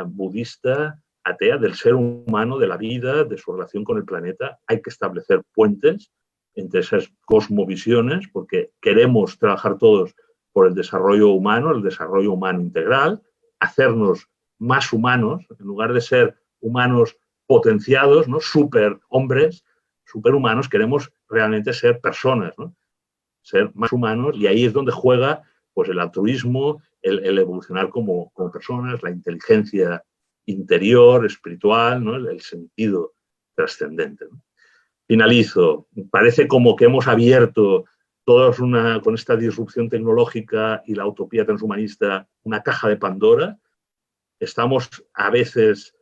budista, atea, del ser humano, de la vida, de su relación con el planeta. Hay que establecer puentes entre esas cosmovisiones porque queremos trabajar todos por el desarrollo humano integral, hacernos más humanos, en lugar de ser humanos potenciados, ¿no? Superhombres, superhumanos, queremos realmente ser personas, ¿no? ser más humanos, y ahí es donde juega pues, el altruismo, el evolucionar como personas, la inteligencia interior, espiritual, ¿no? El sentido trascendente, ¿no? Finalizo. Parece como que hemos abierto todos con esta disrupción tecnológica y la utopía transhumanista una caja de Pandora. Estamos a veces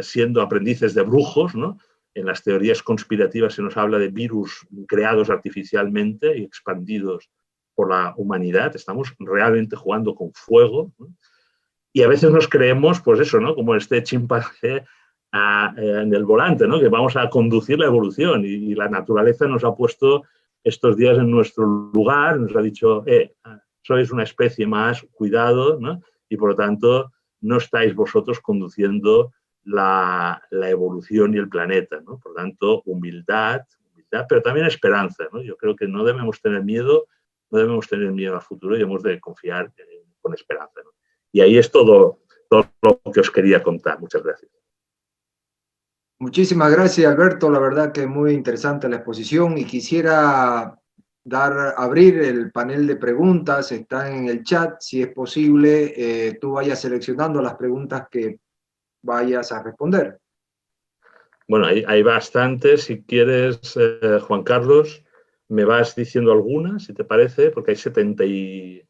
siendo aprendices de brujos, ¿no? En las teorías conspirativas se nos habla de virus creados artificialmente y expandidos por la humanidad. Estamos realmente jugando con fuego, ¿no? Y a veces nos creemos, pues eso, ¿no? Como este chimpancé en el volante, ¿no? Que vamos a conducir la evolución, y la naturaleza nos ha puesto estos días en nuestro lugar, nos ha dicho, sois una especie más, cuidado, ¿no? Y por lo tanto no estáis vosotros conduciendo la evolución y el planeta, ¿no? Por lo tanto, humildad, pero también esperanza, ¿no? Yo creo que no debemos tener miedo al futuro, y hemos de confiar con esperanza, ¿no? Y ahí es todo lo que os quería contar. Muchas gracias. Muchísimas gracias, Alberto. La verdad que es muy interesante la exposición, y quisiera abrir el panel de preguntas. Están en el chat. Si es posible, tú vayas seleccionando las preguntas que vayas a responder. Bueno, hay bastantes. Si quieres, Juan Carlos, me vas diciendo algunas, si te parece, porque hay 70 y...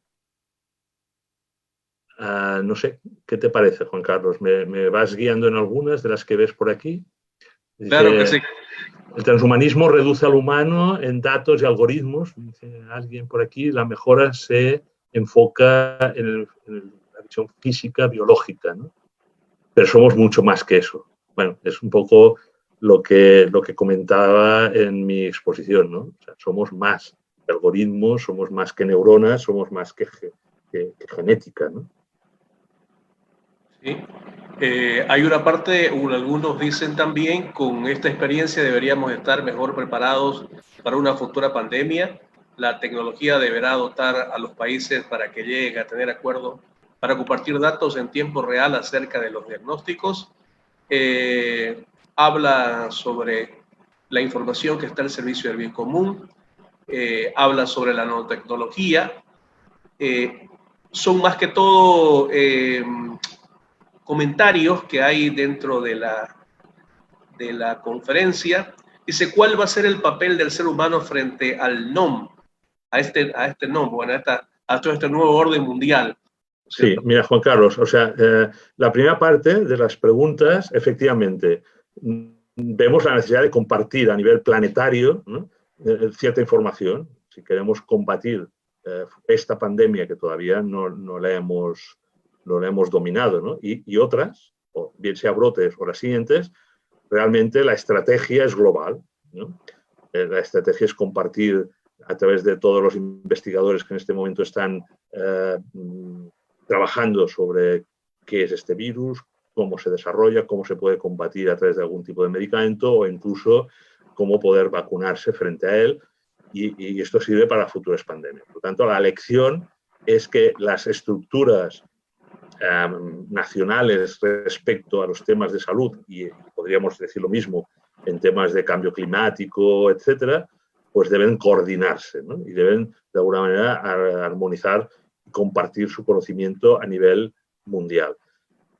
no sé, ¿qué te parece, Juan Carlos? ¿Me vas guiando en algunas de las que ves por aquí? Dice, claro que sí. El transhumanismo reduce al humano en datos y algoritmos. Dice alguien por aquí, la mejora se enfoca en la visión física, biológica, ¿no? Pero somos mucho más que eso. Bueno, es un poco lo que comentaba en mi exposición, ¿no? O sea, somos más que algoritmos, somos más que neuronas, somos más que genética, ¿no? Sí. Hay una parte, algunos dicen también, con esta experiencia deberíamos estar mejor preparados para una futura pandemia. La tecnología deberá dotar a los países para que lleguen a tener acuerdos para compartir datos en tiempo real acerca de los diagnósticos. Habla sobre la información que está al servicio del bien común. Habla sobre la nanotecnología. Son más que todo comentarios que hay dentro de la conferencia. Dice, ¿cuál va a ser el papel del ser humano frente al NOM? A este NOM, bueno, a todo este nuevo orden mundial. Sí, mira, Juan Carlos, o sea, la primera parte de las preguntas, efectivamente, vemos la necesidad de compartir a nivel planetario, ¿no? Cierta información, si queremos combatir esta pandemia que todavía no la hemos dominado, ¿no? Y otras, o bien sea brotes o las siguientes, realmente la estrategia es global, ¿no? La estrategia es compartir a través de todos los investigadores que en este momento están trabajando sobre qué es este virus, cómo se desarrolla, cómo se puede combatir a través de algún tipo de medicamento, o incluso cómo poder vacunarse frente a él, y esto sirve para futuras pandemias. Por lo tanto, la lección es que las estructuras nacionales respecto a los temas de salud, y podríamos decir lo mismo en temas de cambio climático, etcétera, pues deben coordinarse, ¿no? Y deben de alguna manera armonizar y compartir su conocimiento a nivel mundial.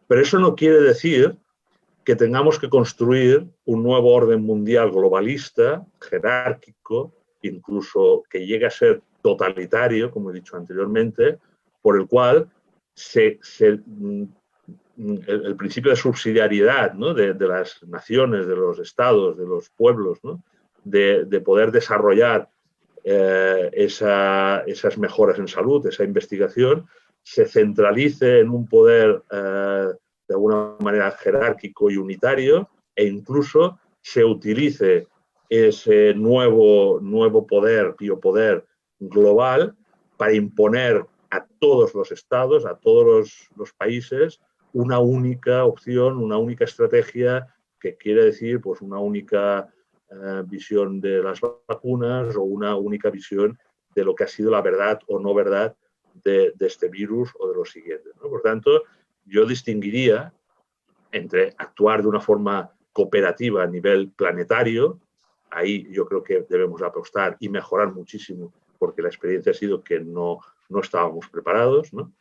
Pero eso no quiere decir que tengamos que construir un nuevo orden mundial globalista, jerárquico, incluso que llegue a ser totalitario, como he dicho anteriormente, por el cual el principio de subsidiariedad, ¿no? de las naciones, de los estados, de los pueblos, ¿no? de poder desarrollar esas mejoras en salud, esa investigación, se centralice en un poder de alguna manera jerárquico y unitario, e incluso se utilice ese nuevo poder, biopoder global, para imponer a todos los estados, a todos los países, una única opción, una única estrategia, que quiere decir pues una única visión de las vacunas, o una única visión de lo que ha sido la verdad o no verdad de este virus o de los siguientes, ¿no? Por tanto, yo distinguiría entre actuar de una forma cooperativa a nivel planetario. Ahí yo creo que debemos apostar y mejorar muchísimo porque la experiencia ha sido que no estábamos preparados, ¿no?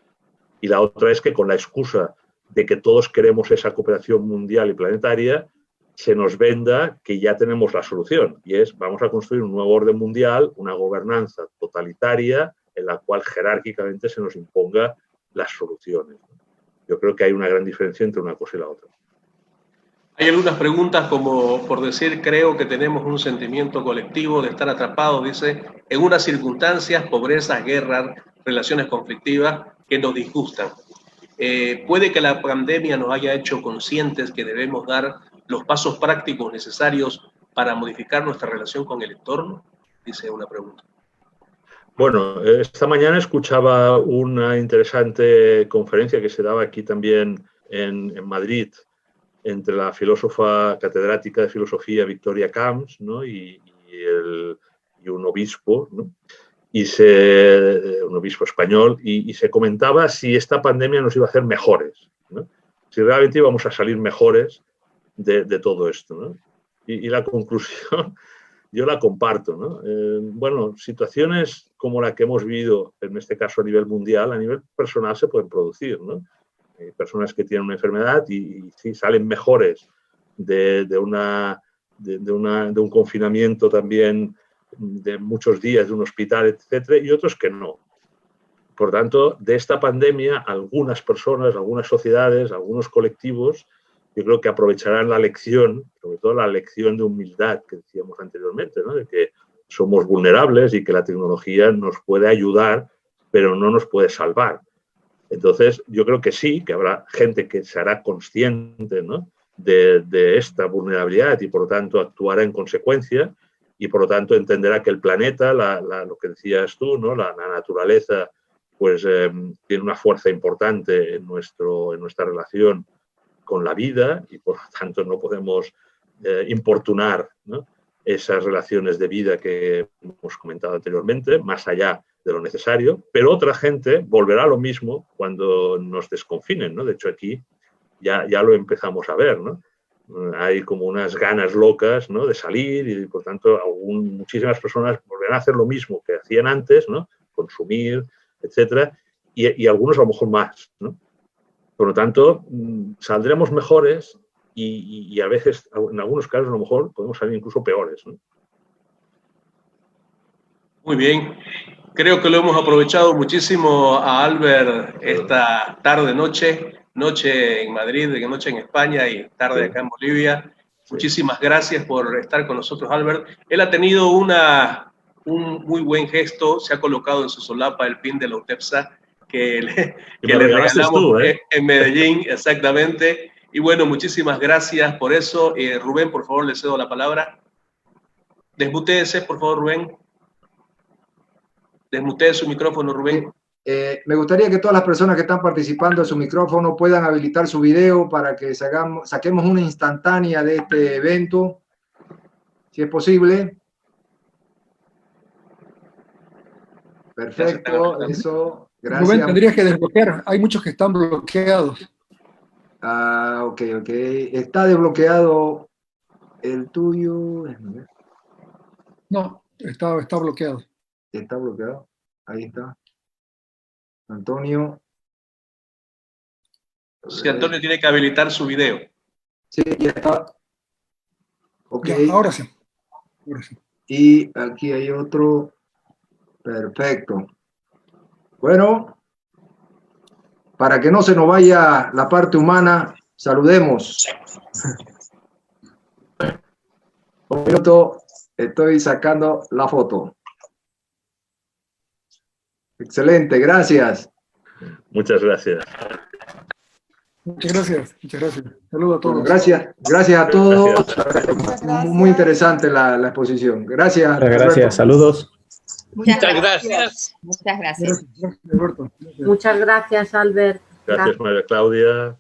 Y la otra es que con la excusa de que todos queremos esa cooperación mundial y planetaria, se nos venda que ya tenemos la solución, y es vamos a construir un nuevo orden mundial, una gobernanza totalitaria en la cual jerárquicamente se nos imponga las soluciones. Yo creo que hay una gran diferencia entre una cosa y la otra. Hay algunas preguntas como por decir, creo que tenemos un sentimiento colectivo de estar atrapados, dice, en unas circunstancias, pobrezas, guerras, relaciones conflictivas que nos disgustan. Puede que la pandemia nos haya hecho conscientes que debemos dar los pasos prácticos necesarios para modificar nuestra relación con el entorno, dice una pregunta. Bueno, esta mañana escuchaba una interesante conferencia que se daba aquí también en Madrid entre la filósofa catedrática de filosofía Victoria Camps, ¿no? y un obispo, ¿no? Un obispo español, y se comentaba si esta pandemia nos iba a hacer mejores, ¿no? Si realmente íbamos a salir mejores de todo esto, ¿no? Y la conclusión yo la comparto, ¿no? Bueno, situaciones como la que hemos vivido, en este caso a nivel mundial, a nivel personal se pueden producir, ¿no? Personas que tienen una enfermedad y sí salen mejores de un confinamiento también de muchos días, de un hospital, etcétera, y otros que no. Por tanto, de esta pandemia, algunas personas, algunas sociedades, algunos colectivos, yo creo que aprovecharán la lección, sobre todo la lección de humildad que decíamos anteriormente, ¿no? De que somos vulnerables y que la tecnología nos puede ayudar, pero no nos puede salvar. Entonces, yo creo que sí, que habrá gente que se hará consciente, ¿no? de esta vulnerabilidad y, por lo tanto, actuará en consecuencia y, por lo tanto, entenderá que el planeta, lo que decías tú, ¿no? La naturaleza, pues tiene una fuerza importante en nuestra relación con la vida y, por lo tanto, no podemos importunar, ¿no? Esas relaciones de vida que hemos comentado anteriormente, más allá de lo necesario, pero otra gente volverá a lo mismo cuando nos desconfinen, ¿no? De hecho, aquí ya lo empezamos a ver, ¿no? Hay como unas ganas locas, ¿no? De salir y, por tanto, muchísimas personas volverán a hacer lo mismo que hacían antes, ¿no? Consumir, etcétera, y algunos a lo mejor más, ¿no? Por lo tanto, saldremos mejores y a veces, en algunos casos, a lo mejor podemos salir incluso peores, ¿no? Muy bien. Creo que lo hemos aprovechado muchísimo a Albert esta noche en Madrid, noche en España y tarde acá en Bolivia. Muchísimas gracias por estar con nosotros, Albert. Él ha tenido un muy buen gesto, se ha colocado en su solapa el pin de la UTEPSA que le regalamos tú, en Medellín, exactamente. Y bueno, muchísimas gracias por eso. Rubén, por favor, le cedo la palabra. Desmutéese, por favor, Rubén. Desmutee su micrófono, Rubén. Me gustaría que todas las personas que están participando en su micrófono puedan habilitar su video para que saquemos una instantánea de este evento, si es posible. Perfecto, eso, gracias. Rubén, tendrías que desbloquear, hay muchos que están bloqueados. Ah, ok. Está desbloqueado el tuyo. No, está bloqueado. Está bloqueado. Ahí está. Antonio. Sí, Antonio tiene que habilitar su video. Sí, ya está. Ok. Ya, ahora sí. Y aquí hay otro. Perfecto. Bueno, para que no se nos vaya la parte humana, saludemos. Un minuto, estoy sacando la foto. Excelente, gracias. Muchas gracias. Muchas gracias. Saludos a todos. Gracias a todos. Gracias. Muy interesante la exposición. Gracias. Gracias, saludos. Muchas gracias. Gracias, Alberto. Muchas gracias, Albert. Gracias, María Claudia.